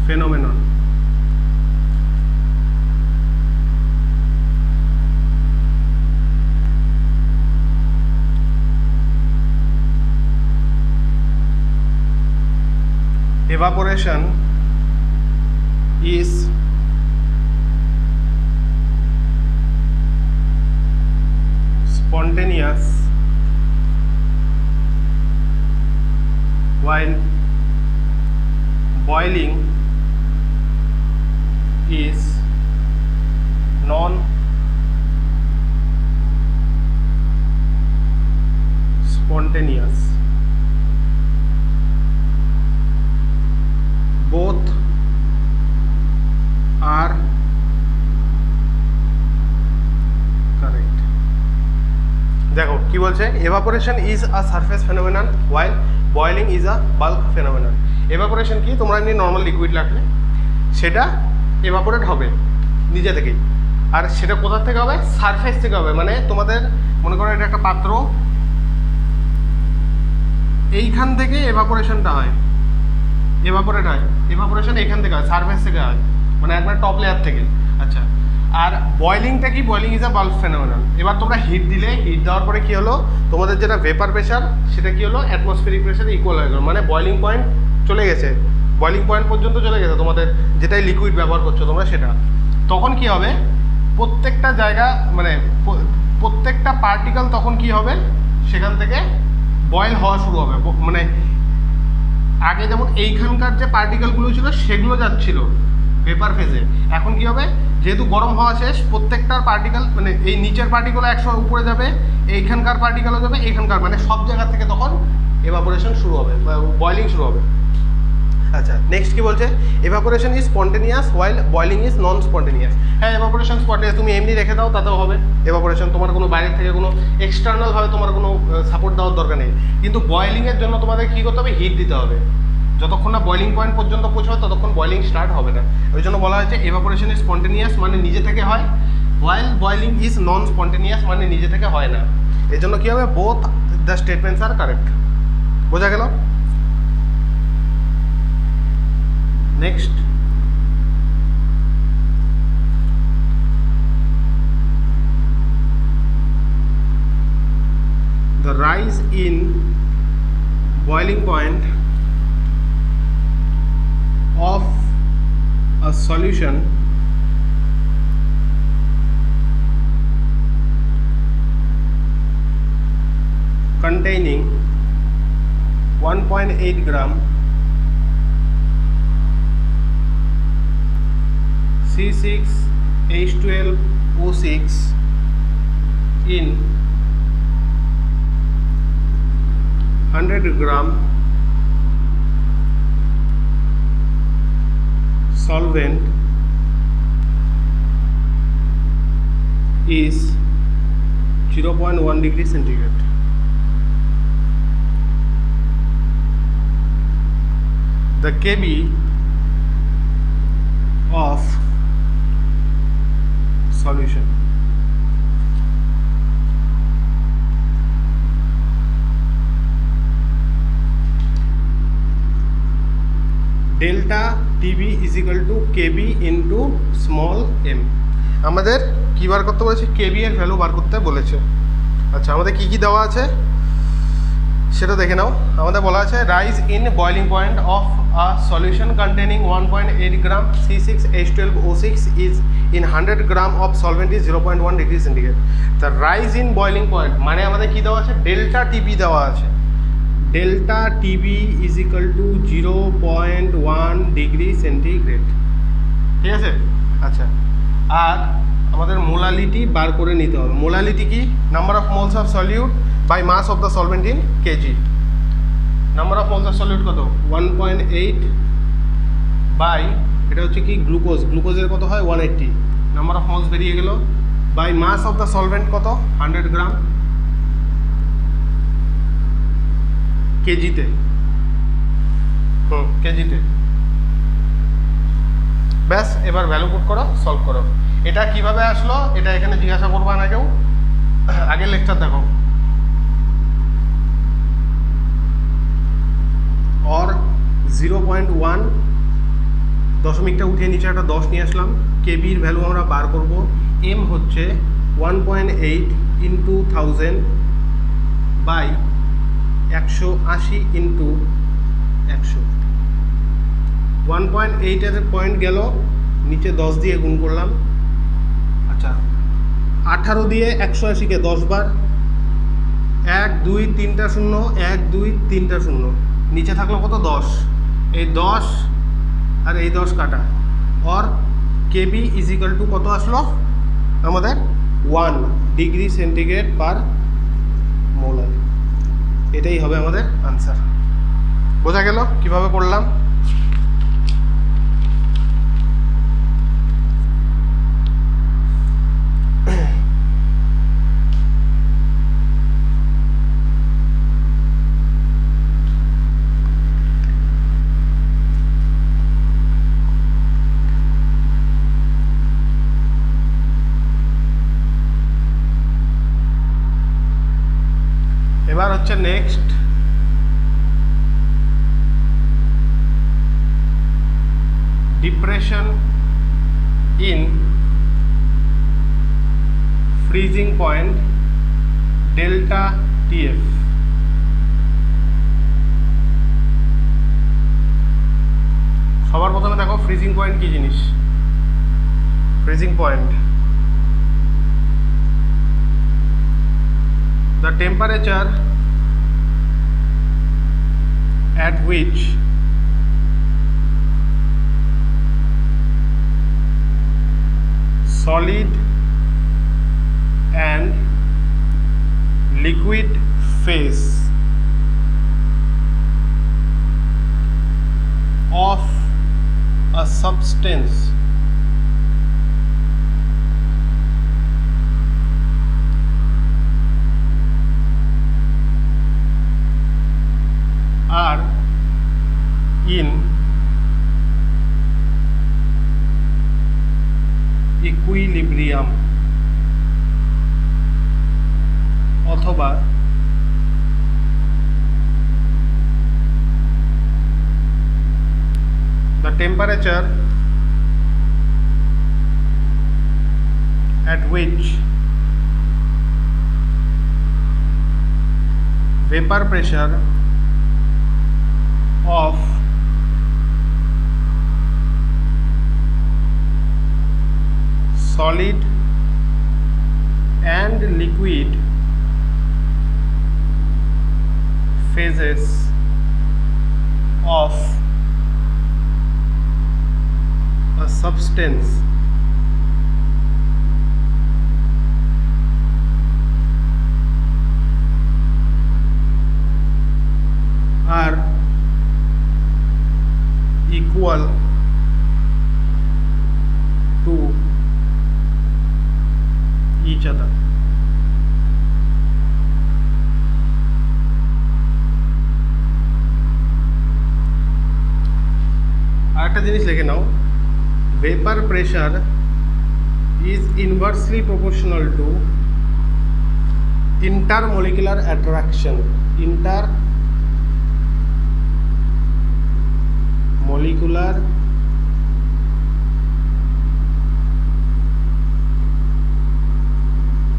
phenomenon. Evaporation is spontaneous while boiling is non-spontaneous. Both are correct. দেখো কি বলছে, evaporation is a surface phenomenon while boiling is a bulk phenomenon. evaporation কি, তোমরা এমনি নর্মাল লিকুইড রাখলে সেটা evaporate হবে নিজে থেকেই, আর সেটা কোথা থেকে হবে, সারফেস থেকে হবে। মানে তোমাদের মনে করো এটা একটা পাত্র, এইখান থেকে evaporationটা হয়, evaporate হয়, evaporation এখান থেকে হয়, সারফেস থেকে হয়, মানে একবার টপ লেয়ার থেকে। আচ্ছা, আর বয়েলিংটা কি, boiling is a bulk phenomenon. এবার তোমরা হিট দিলে, হিট দেওয়ার পরে কি হলো, তোমাদের যেটা ভেপার প্রেশার সেটা কি হলো অ্যাটমসফিয়ারিক প্রেশারে ইকুয়াল হয়ে গেল, মানে বয়েলিং পয়েন্ট চলে গেছে, বয়েলিং পয়েন্ট পর্যন্ত চলে গেছে তোমাদের যেটাই লিকুইড ব্যবহার করছো তোমরা সেটা। তখন কি হবে, প্রত্যেকটা জায়গা মানে প্রত্যেকটা পার্টিকেল তখন কি হবে, সেখান থেকে বয়েল হওয়া শুরু হবে। মানে আগে যেমন এইখানকার যে পার্টিকেলগুলো ছিল সেগুলো যাচ্ছিল ভেপার ফেজে, এখন কি হবে, যেহেতু গরম হওয়া শেষ, প্রত্যেকটার পার্টিকেল মানে এই নিচের পার্টিকেল 100 উপরে যাবে, এইখানকার পার্টিকেলও যাবে এইখানকার, মানে সব জায়গা থেকে তখন এভাপোরেশন শুরু হবে, বয়েলিং শুরু হবে। আচ্ছা, নেক্সট কি বলছে, evaporation is spontaneous while boiling is non spontaneous. হ্যাঁ, এভাপোরেশন স্পন্টেনিয়াস, তুমি এমনি রেখে দাও তাতেও হবে এভাপোরেশন, তোমার কোনো বাইরে থেকে কোনো এক্সটার্নালভাবে তোমার কোনো সাপোর্ট দেওয়ার দরকার নেই। কিন্তু বয়েলিংয়ের জন্য তোমাদের কী করতে হবে, হিট দিতে হবে। যতক্ষণ না বয়েলিং পয়েন্ট পর্যন্ত পৌঁছাবে ততক্ষণ বয়েলিং স্টার্ট হবে না। ওই জন্য বলা হয়েছে এভাপোরেশন ইজ স্পন্টেনিয়াস মানে নিজে থেকে হয়, while boiling is non spontaneous মানে নিজে থেকে হয় না। এই জন্য কী হবে, both the statements are correct. বোঝা গেল? Next, the rise in boiling point of a solution containing 1.8 gram C6H12O6 in 100 gram solvent is 0.1 degree centigrade. The Kb of solution. Delta TB is equal to KB into small m. আমাদের কি বার করতে বলেছে? KB এর ভ্যালু বার করতে বলেছে। আচ্ছা, আমাদের কি কি দেওয়া আছে সেটা দেখে নাও। আমাদের বলা আছে rise in boiling point of a solution containing 1.8 gram C6H12O6 is in 100 gram of solvent is 0.1 degree centigrade. তা রাইজ ইন বয়লিং পয়েন্ট মানে আমাদের কি দেওয়া আছে? ডেল্টা টিবি দেওয়া আছে। Delta TB is equal two 0.1 degree centigrade. ঠিক আছে? আচ্ছা, আর আমাদের মোলালিটি বার করে নিতে হবে। মোলালিটি কি? Number of moles of solute by mass of the solvent in kg. Number of moles of solute কত? 1.8 বাই এটা হচ্ছে কি গ্লুকোজ, গ্লুকোজের কত হয়? 180। নাম্বার অফ মোলস বেরিয়ে গেল by mass of the solvent কত? 100 গ্রাম কেজিতে। কেজিতে। ব্যাস, এবার ভ্যালু পুট করো, সলভ করো। এটা কিভাবে আসলো এটা এখানে জিজ্ঞাসা করবা না কেউ। আগের লেকচার দেখো। और 0.1 দশমিকটা উঠিয়ে নিচে একটা 10 নিয়ে আসলাম। কেবির ভ্যালু আমরা বার করব। এম হচ্ছে 1.8 ইন্টু 1000 বাই 180 ইন্টু 100। 1.8 এর পয়েন্ট গেল, নিচে 10 দিয়ে গুণ করলাম। আচ্ছা, 18 দিয়ে 180কে 10 বার, 1 2 3টা 0, 1 2 3টা 0, নিচে থাকলো কত? 10। এই 10 আর এই 10 কাটা, और কেবি ইজ ইকুয়াল টু কত আসলো আমাদের? 1 ডিগ্রি সেন্টিগ্রেড পার মোলার। এটাই হবে আমাদের আনসার। বোঝা গেল কিভাবে করলাম? এবার হচ্ছে next depression in freezing point delta TF. সবার প্রথমে দেখো ফ্রিজিং পয়েন্ট কি জিনিস। Freezing point, the temperature at which solid and liquid phase of a substance are in equilibrium অথবা the temperature at which vapor pressure of solid and liquid phases of a substance other. আরেকটা জিনিস লিখে নাও, vapor pressure is inversely proportional to intermolecular attraction. Intermolecular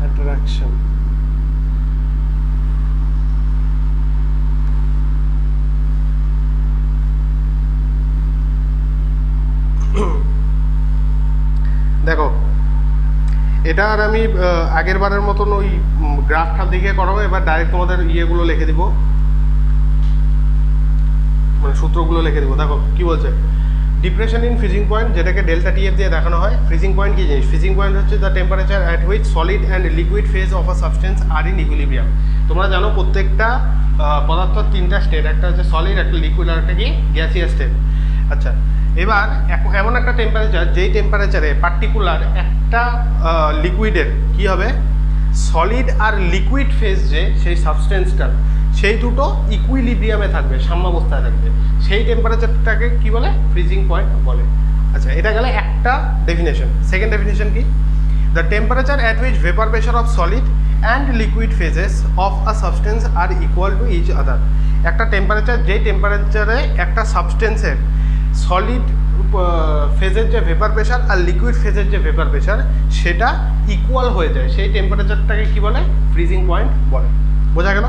attraction. দেখো এটা আর আমি আগের বারের মতন ওই গ্রাফটা দিকে করাবো, এবার ডাইরেক্ট তোমাদের ইয়েগুলো লিখে দিব, মানে সূত্রগুলো লিখে দিব। দেখো কি বলছে, ডিপ্রেশন ইন ফ্রিজিং পয়েন্ট, যেটাকে ডেল্টা টিএফ দিয়ে দেখানো হয়। ফ্রিজিং পয়েন্ট কি জিনিস? ফ্রিজিং পয়েন্ট হচ্ছে the temperature at which solid and liquid phase of a substance are in equilibrium. তোমরা জানো প্রত্যেকটা পদার্থর তিনটা স্টেট, একটা হচ্ছে সলিড, একটা লিকুইড, আর একটা কি গ্যাসিয়াস স্টেট। আচ্ছা, এবার এমন একটা টেম্পারেচার যেই টেম্পারেচারে পার্টিকুলার একটা লিকুইডের কি হবে, সলিড আর লিকুইড ফেজ যে সেই সাবস্টেন্সটা, সেই দুটো ইকুইলিব্রিয়ামে থাকবে, সাম্যাবস্থায় থাকবে, সেই টেম্পারেচারটাকে কি বলে? ফ্রিজিং পয়েন্ট বলে। আচ্ছা, এটা গেলে একটা ডেফিনেশন। সেকেন্ড ডেফিনেশন কি? The temperature at which vapour pressure of solid and liquid phases of a substance are equal to each other. একটা টেম্পারেচার, যেই টেম্পারেচারে একটা সাবস্টেন্সের সলিড ফেজের যে ভেপার প্রেশার আর লিকুইড ফেজের যে ভেপার প্রেশার সেটা ইকুয়াল হয়ে যায়, সেই টেম্পারেচারটাকে কি বলে? ফ্রিজিং পয়েন্ট বলে। বোঝা গেল?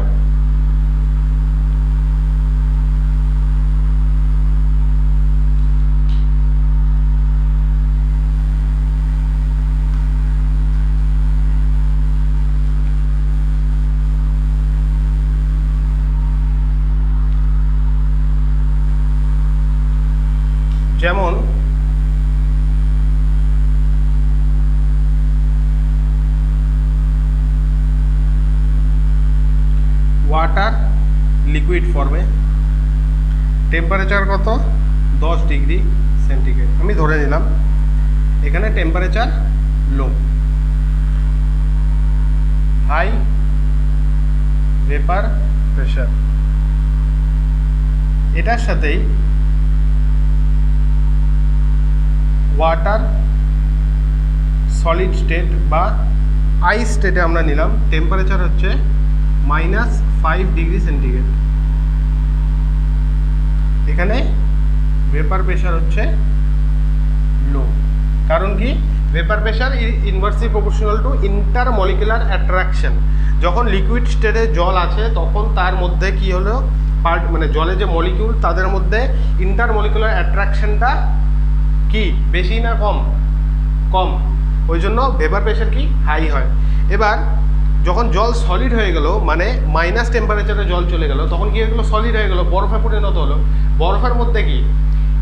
যেমন ওয়াটার লিকুইড ফর্মে, টেম্পারেচার কত? 10 ডিগ্রি সেন্টিগ্রেড আমি ধরে নিলাম, এখানে টেম্পারেচার লো, হাই ভেপার প্রেশার। এটার সাথেই ওয়াটার সলিড স্টেট বা আইস স্টেটে আমরা নিলাম, টেম্পারেচার হচ্ছে -5 ডিগ্রি সেন্টিগ্রেড। এখানে ভেপার প্রেশার হচ্ছে লো, কারণ কি? Vapour pressure inversely proportional two intermolecular attraction. যখন লিকুইড স্টেটে জল আছে তখন তার মধ্যে কি হলো, মানে জলে যে মলিকিউল তাদের মধ্যে ইন্টারমলিকুলার অ্যাট্রাকশনটা কি বেশি না কম? কম। ওই জন্য ভেপার প্রেশার কি হাই হয়। এবার যখন জল সলিড হয়ে গেল, মানে মাইনাস টেম্পারেচারে জল চলে গেল, তখন কি হয়ে গেলো? সলিড হয়ে গেলো, বরফে পরিণত হলো। বরফের মধ্যে কি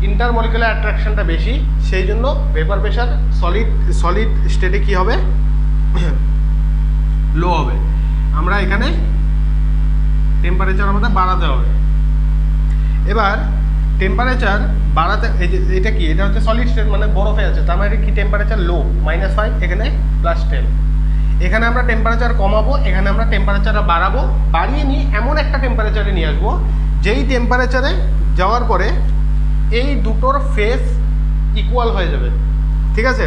ইন্টারমলিকুলার অ্যাট্রাকশনটা বেশি, সেই জন্য ভেপার প্রেশার সলিড স্টেটে কি হবে? লো হবে। আমরা এখানে টেম্পারেচার আমাদের বাড়াতে হবে। এবার টেম্পারেচার বাড়াতে, এই যে এটা কি, এটা হচ্ছে সলিড স্টেট, মানে বরফে আছে, তার মানে কি টেম্পারেচার লো, -5, এখানে +10। এখানে আমরা টেম্পারেচার কমাবো, এখানে আমরা টেম্পারেচার বাড়াবো, বাড়িয়ে নিয়ে এমন একটা টেম্পারেচারে নিয়ে আসবো যেই টেম্পারেচারে যাওয়ার পরে এই দুটোর ফেজ ইকুয়াল হয়ে যাবে। ঠিক আছে,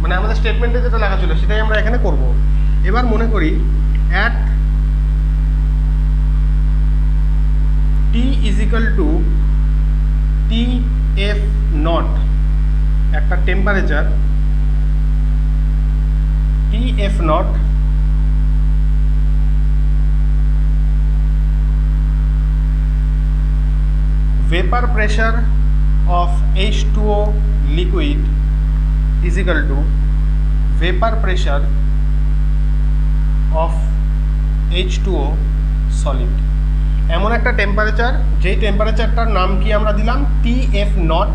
মানে আমাদের স্টেটমেন্টে যেটা লেখা ছিল সেটাই আমরা এখানে করব। এবার মনে করি অ্যাট T = TF0 একটা temperature TF0 vapor pressure of H2O liquid is equal to vapor pressure of H2O solid। এমন একটা টেম্পারেচার, যেই টেম্পারেচারটার নাম কি আমরা দিলাম TF0।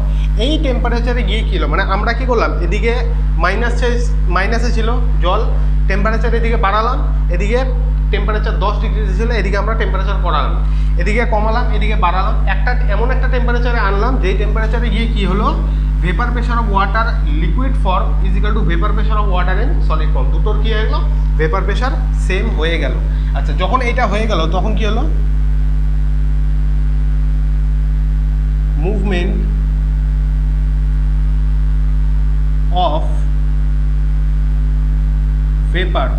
এই টেম্পারেচারে গিয়ে কী হলো, মানে আমরা কি করলাম, এদিকে মাইনাসে ছিল জল, টেম্পারেচার এদিকে বাড়ালাম, এদিকে টেম্পারেচার 10 ডিগ্রি ছিল, এদিকে আমরা টেম্পারেচার করালাম, এদিকে কমালাম, এদিকে বাড়ালাম, এমন একটা টেম্পারেচারে আনলাম যেই টেম্পারেচারে গিয়ে কী হলো, vapour pressure of water liquid form is equal to vapour pressure of water in solid foam, দুটোর কি হয়ে গেল, ভেপার প্রেশার সেম হয়ে গেল। আচ্ছা, যখন এইটা হয়ে গেল তখন কি হলো, movement of vapor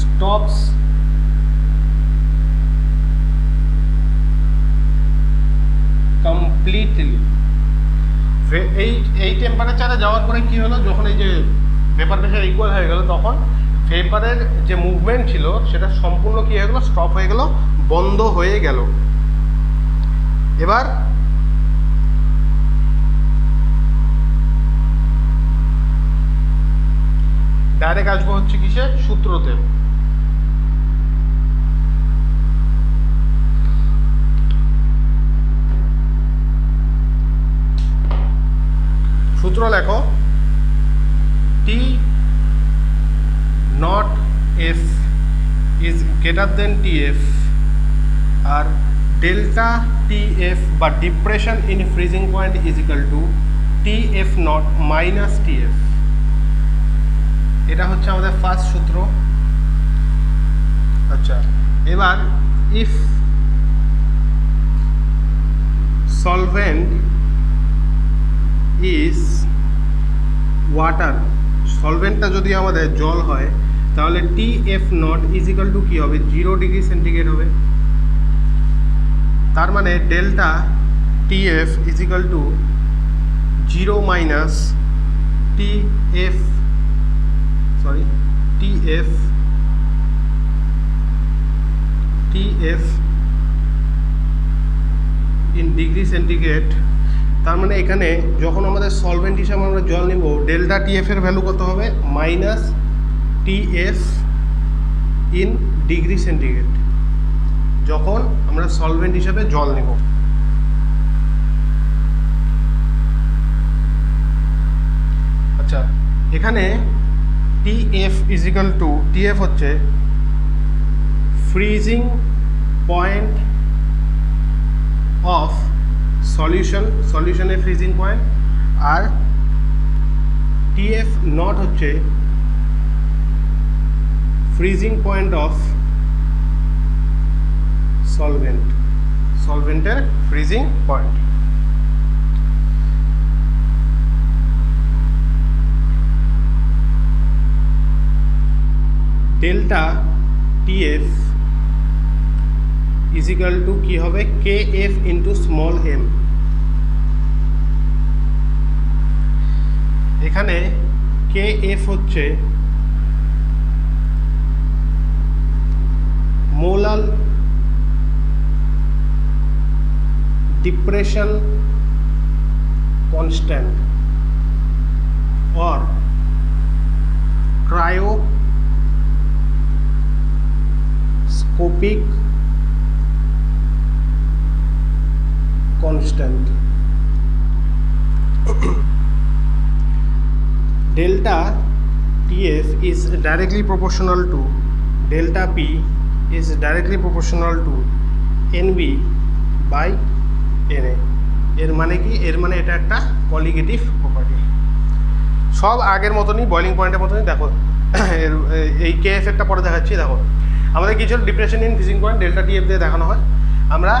stops completely। এই টেম্পারেচারে যাওয়ার পরে কি হলো, যখন এই যে ভেপার প্রেশার ইকুয়াল হয়ে গেল তখন ভেপারের যে মুভমেন্ট ছিল সেটা সম্পূর্ণ কি হয়ে গেল, স্টপ হয়ে গেল, বন্ধ হয়ে গেল। এবার ডাইরেক্ট আসবো হচ্ছে কিসে, সূত্রতে। সূত্র লেখো, T not F is greater than T F, আর ডেল্টা টি এফ বা depression in freezing point is equal to T F not minus T F. এটা হচ্ছে আমাদের ফার্স্ট সূত্র। আচ্ছা, এবার ইফ সলভেন্ট ইজ ওয়াটার, সলভেন্টটা যদি আমাদের জল হয় তাহলে T F not is equal to কী হবে, 0 ডিগ্রি সেন্টিগ্রেড হবে। তার মানে delta T F is equal to 0 minus T F in degree centigrade. তার মানে এখানে যখন আমাদের সলভেন্ট হিসাবে আমরা জল নেব, ডেল্টা টিএফ এর ভ্যালু কত হবে, minus TF in degree centigrade, যখন আমরা সলভেন্ট হিসাবে জল নেব। আচ্ছা, এখানে TF is equal to, TF হচ্ছে ফ্রিজিং পয়েন্ট অফ সলিউশনের ফ্রিজিং পয়েন্ট, আর টিএফ নট হচ্ছে ফ্রিজিং পয়েন্ট অফ সলভেন্টের freezing point. Delta TF is equal to কি হবে, K F into small M. এখানে কে এফ হচ্ছে মোলাল ডিপ্রেশন কনস্ট্যান্ট और cryoscopic constant। delta TF is directly proportional to delta P is directly proportional to NB by NA। এর মানে কি, এর মানে এটা একটা কলিগেটিভ প্রপার্টি। সব আগের মতনই, বয়লিং পয়েন্টের মতনই। দেখো এই কে এফ এরটা পরে দেখাচ্ছি। দেখো আমাদের কিছু depression in freezing point delta TF দিয়ে দেখানো হয়। আমরা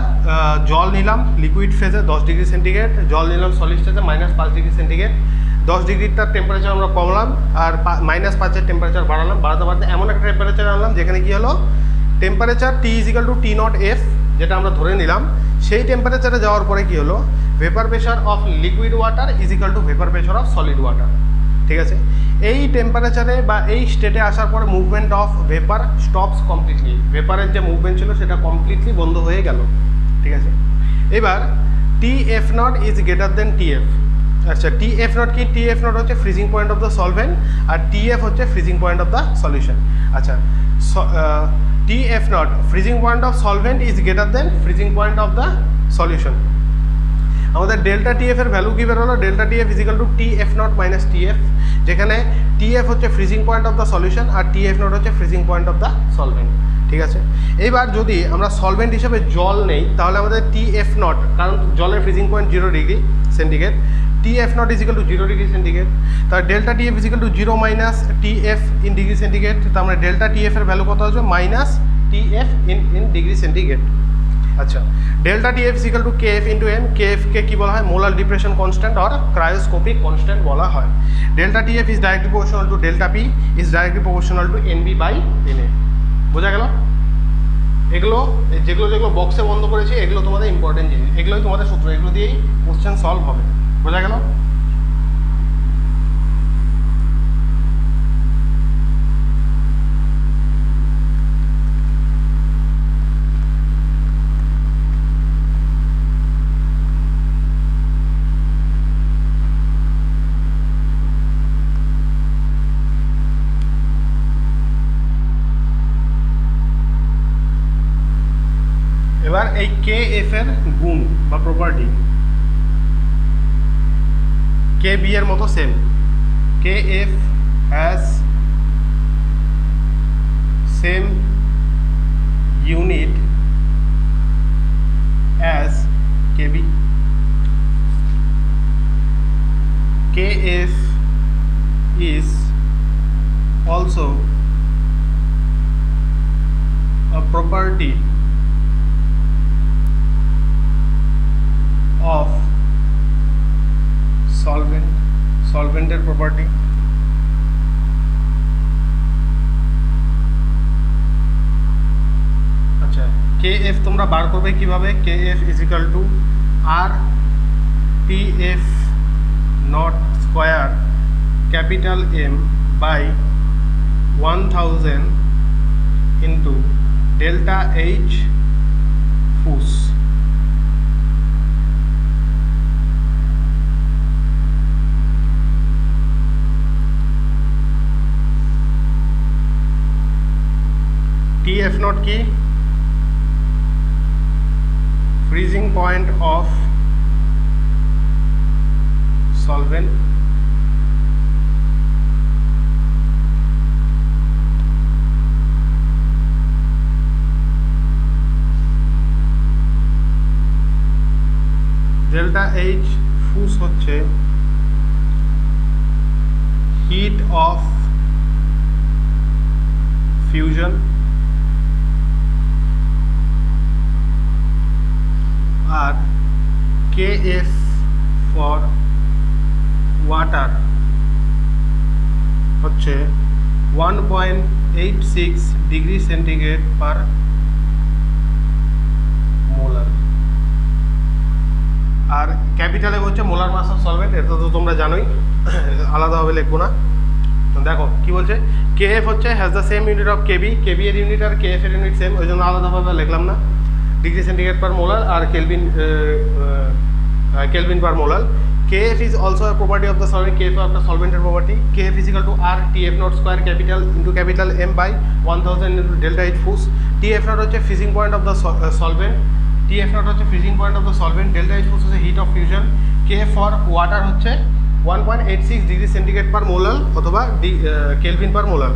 জল নিলাম লিকুইড ফেজে 10 ডিগ্রি সেন্টিগ্রেড, জল নিলাম সলিড ফেজে -5 ডিগ্রি সেন্টিগ্রেড। 10 ডিগ্রিটার টেম্পারেচার আমরা কমলাম আর -5-এর টেম্পারেচার বাড়ালাম, বাড়াতে বাড়াতে এমন একটা টেম্পারেচার আনলাম যেখানে কি হলো, temperature T is equal to T not F, যেটা আমরা ধরে নিলাম। সেই টেম্পারেচারে যাওয়ার পরে কি হলো, vapour pressure of liquid water is equal to vapour pressure of solid water. ঠিক আছে, এই টেম্পারেচারে বা এই স্টেটে আসার পরে movement of vapour stops completely, ভেপারের যে মুভমেন্ট ছিল সেটা কমপ্লিটলি বন্ধ হয়ে গেল। ঠিক আছে, এবার T F not is greater than T F. আচ্ছা, টি এফ নট কি, টি এফ নট হচ্ছে freezing point of the solvent আর টি এফ হচ্ছে freezing point of the solution. আচ্ছা, T F not freezing point of solvent is greater than freezing point of the solution. আমাদের ডেল্টা টিএফ এর ভ্যালু কি বের হলো, delta TF is equal to TF not minus TF, যেখানে টিএফ হচ্ছে freezing point of the solution আর টিএফ নট হচ্ছে freezing point of the solvent. ঠিক আছে, এইবার যদি আমরা সলভেন্ট হিসেবে জল নেই তাহলে আমাদের টিএফ নট, কারণ জলের freezing point 0 degree centigrade, TF naught is equal to 0 degree centigrade, তার delta TF is equal to 0 minus TF in degree centigrade, তার মানে ডেল্টা টিএফ এর ভ্যালু কত আসবে minus TF in degree centigrade. আচ্ছা, delta TF is equal to KF into N, KF কে কি বলা হয় মোলার ডিপ্রেশন কনস্ট্যান্ট আর ক্রায়োস্কোপিক কনস্ট্যান্ট বলা হয়। Delta TF is directly proportional to delta P is directly proportional to NB by NA. বোঝা গেল? এগুলো যেগুলো বক্সে বন্ধ করেছি এগুলো তোমাদের ইম্পর্টেন্ট জিনিস, এগুলোই তোমাদের সূত্র, এগুলো দিয়েই কোশ্চেন সলভ হবে। বোঝা গেল? এবার এই কে এফ এর গুণ বা প্রপার্টি কে বি এর মতো same, K F has same unit as K B, K F is also a property of solvented property। আচ্ছা, কে এফ তোমরা বার করবে কিভাবে, K F is equal to R T F naught square capital M by 1000 into delta H fus. TF naught की freezing point of solvent, delta H ফুস হচ্ছে heat of fusion R KF for water হচ্ছে 1.86 ডিগ্রি সেন্টিগ্রেড পার মোলার। আর ক্যাপিটালে হচ্ছে মোলার মাস অফ সলভেন্ট, এটা তো তোমরা জানোই, আলাদাভাবে লিখবো না। দেখো কি বলছে, KF হচ্ছে has the same unit of KB, KB এর ইউনিট আর KF এর ইউনিট সেম, ওই জন্য আলাদাভাবে লিখলাম না, ডিগ্রি সেন্টিগ্রেড পার মোলার আর kelvin per molar. KF is also a property of the solvent, KF একটা সলভেন্টের property, KF is equal to R TF naught square capital into capital M by 1000 into delta H ফুস। TF naught হচ্ছে freezing point of the solvent, TF naught হচ্ছে freezing point of the solvent, delta H ফুস হচ্ছে heat of fusion, K for water হচ্ছে 1.86 ডিগ্রি সেন্টিগ্রেড পার মোলার অথবা কেলভিন পার মোলার।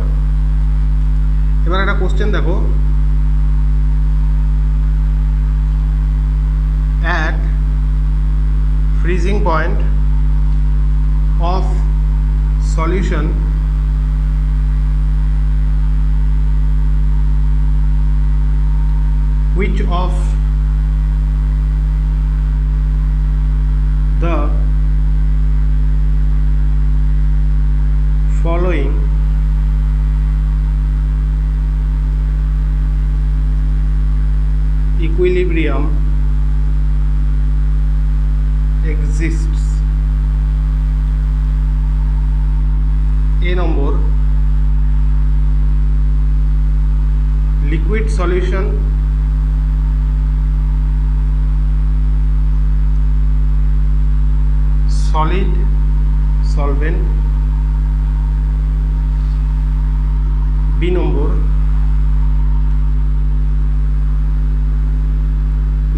এবার একটা কোশ্চেন দেখো, at freezing point of solution which of the following equilibrium exists? A number liquid solution solid solvent, B number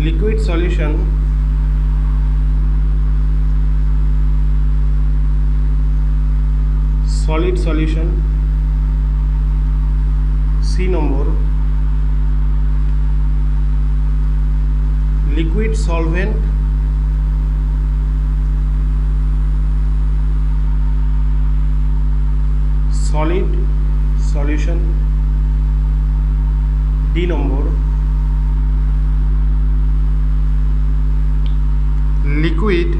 liquid solution solid solution, C number liquid solvent, solid solution, D number liquid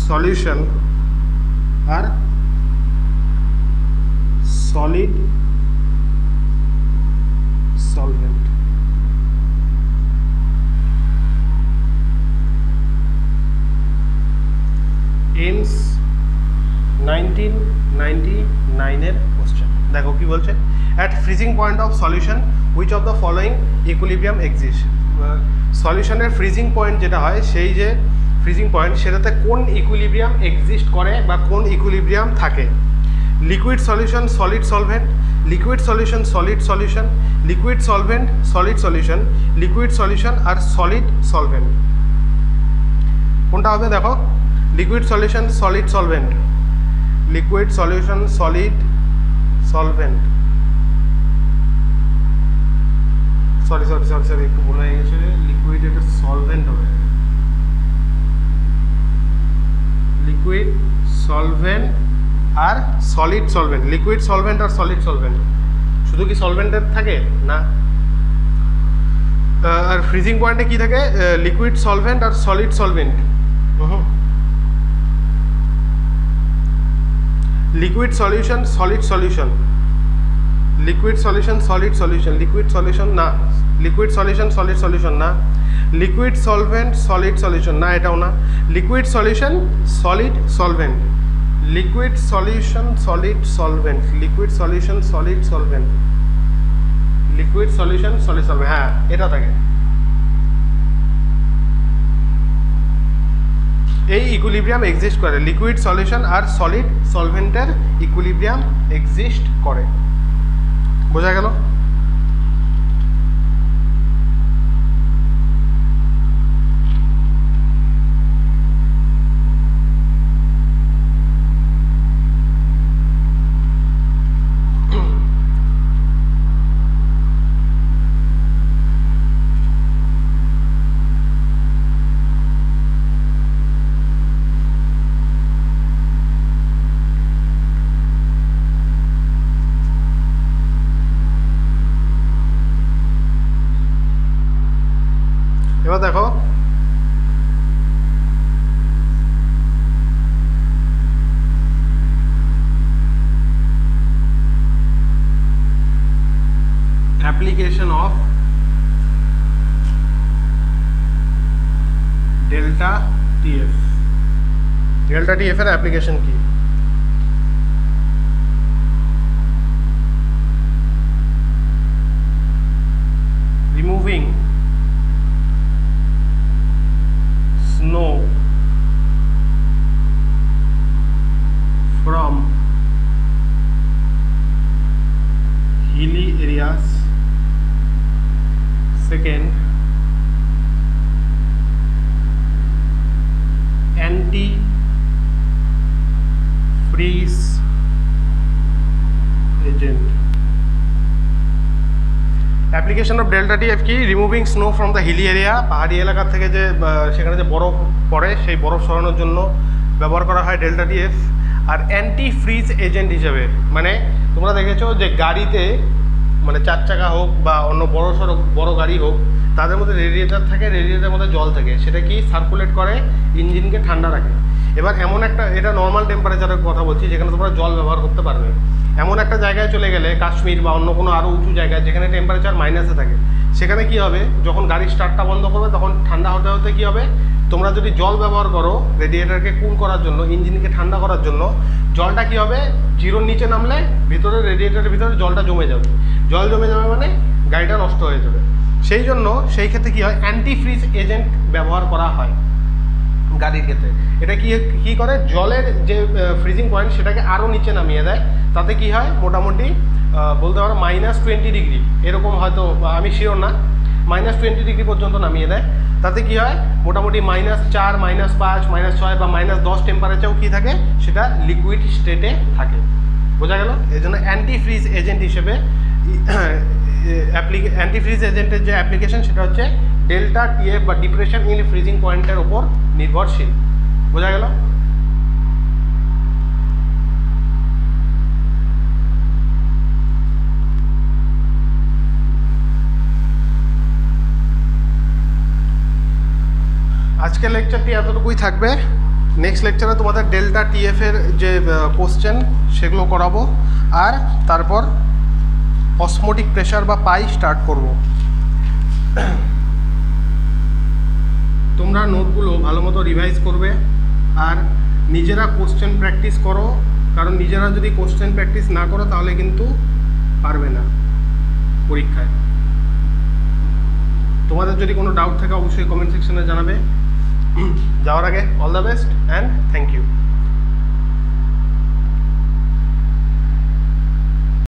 solution আর সলিড সলভেন্ট। এমস 1999 কোশ্চেন। দেখো কি বলছে, at freezing point of solution which of the following equilibrium exist. সলিউশনের ফ্রিজিং পয়েন্ট যেটা হয়, সেই যে ফ্রিজিং পয়েন্ট সেটাতে কোন ইকুইলিব্রিয়াম এক্সিস্ট করে বা কোন ইকুইলিব্রিয়াম থাকে। Liquid solution solid solvent, liquid solution solid solution, liquid solvent solid solution, liquid solution আর সলিড সলভেন্ট। কোনটা হবে দেখো, liquid solution solid solvent, liquid solution solid solvent. Sorry sorry sorry sorry একটু ভুল হয়ে গেছে, লিকুইড এটা সলভেন্ট হবে, লিকুইড সলভেন্ট আর সলিড সলভেন্ট। লিকুইড সলভেন্ট আর সলিড সলভেন্ট, শুধু কি সলভেন্টের থাকে না, আর ফ্রিজিং পয়েন্টে কি থাকে, লিকুইড সলভেন্ট আর solid solvent. Liquid solution solid solution, liquid solution solid solution, liquid solution না, লিকুইড সলিউশন সলিড সলিউশন না, লিকুইড সলভেন্ট সলিড সলিউশন না, এটাও না, liquid solution solid solvent, liquid solution solid solvent, liquid solution solid solvent, liquid solution solid solvent, হ্যাঁ এটা থাকে। এই ইকুইলিব্রিয়াম এক্সিস্ট করে, লিকুইড সলিউশন আর সলিড সলভেন্টের ইকুইলিব্রিয়াম এক্সিস্ট করে। বোঝা গেল? এবার দেখো application of delta TF. Delta TF এর অ্যাপ্লিকেশন কি? Removing snow from hilly areas. Second, anti-freeze agent. Application of delta TF কি? Removing snow from the hilly area. পাহাড়ি এলাকা থেকে যে সেখানে যে বরফ পড়ে সেই বরফ সরানোর জন্য ব্যবহার করা হয় ডেল্টা টিএফ। আর অ্যান্টি ফ্রিজ এজেন্ট হিসেবে, মানে তোমরা দেখেছো যে গাড়িতে, মানে 4 চাকা হোক বা অন্য বড় গাড়ি হোক, তাদের মধ্যে রেডিয়েটার থাকে, রেডিয়েটারের মধ্যে জল থাকে, সেটা কি সার্কুলেট করে ইঞ্জিনকে ঠান্ডা রাখে। এবার এমন একটা, এটা নর্মাল টেম্পারেচারের কথা বলছি যেখানে তোমরা জল ব্যবহার করতে পারবে। এমন একটা জায়গায় চলে গেলে, কাশ্মীর বা অন্য কোনো আরও উঁচু জায়গায় যেখানে টেম্পারেচার মাইনাসে থাকে, সেখানে কি হবে, যখন গাড়ির স্টার্টটা বন্ধ করবে তখন ঠান্ডা হতে হতে কী হবে, তোমরা যদি জল ব্যবহার করো রেডিয়েটারকে কুল করার জন্য, ইঞ্জিনকে ঠান্ডা করার জন্য, জলটা কী হবে, জিরোর নিচে নামলে ভিতরে রেডিয়েটারের ভিতরে জলটা জমে যাবে। জল জমে যাবে মানে গাড়িটা নষ্ট হয়ে যাবে। সেই জন্য সেই ক্ষেত্রে কী হয়, অ্যান্টি ফ্রিজ এজেন্ট ব্যবহার করা হয় গাড়ির ক্ষেত্রে। এটা কি করে, জলের যে ফ্রিজিং পয়েন্ট সেটাকে আরও নিচে নামিয়ে দেয়। তাতে কি হয়, মোটামুটি বলতে পারো -20 ডিগ্রি এরকম, হয়তো আমি শিওর না, -20 ডিগ্রি পর্যন্ত নামিয়ে দেয়। তাতে কি হয়, মোটামুটি -4, -5, -6 বা -10 টেম্পারেচারও কী থাকে, সেটা লিকুইড স্টেটে থাকে। বোঝা গেল? এই জন্য অ্যান্টিফ্রিজ এজেন্ট হিসেবে অ্যান্টিফ্রিজ এজেন্টের যে অ্যাপ্লিকেশন সেটা হচ্ছে ডেল্টা টিএফ বা ডিপ্রেশন ইন ফ্রিজিং পয়েন্টের ওপর নির্ভরশীল। বোঝা গেল? আজকের লেকচারটি এতটুকুই থাকবে। নেক্সট লেকচারে তোমাদের ডেল্টা টিএফের যে কোশ্চেন সেগুলো করাবো, আর তারপর অসমোটিক প্রেশার বা পাই স্টার্ট করব। তোমরা নোটগুলো ভালো মতো রিভাইজ করবে আর নিজেরা কোশ্চেন প্র্যাকটিস করো, কারণ নিজেরা যদি কোশ্চেন প্র্যাকটিস না করো তাহলে কিন্তু পারবে না পরীক্ষায়। তোমাদের যদি কোনো ডাউট থাকে অবশ্যই কমেন্ট সেকশনে জানাবে। যাওয়ার আগে all the best and thank you.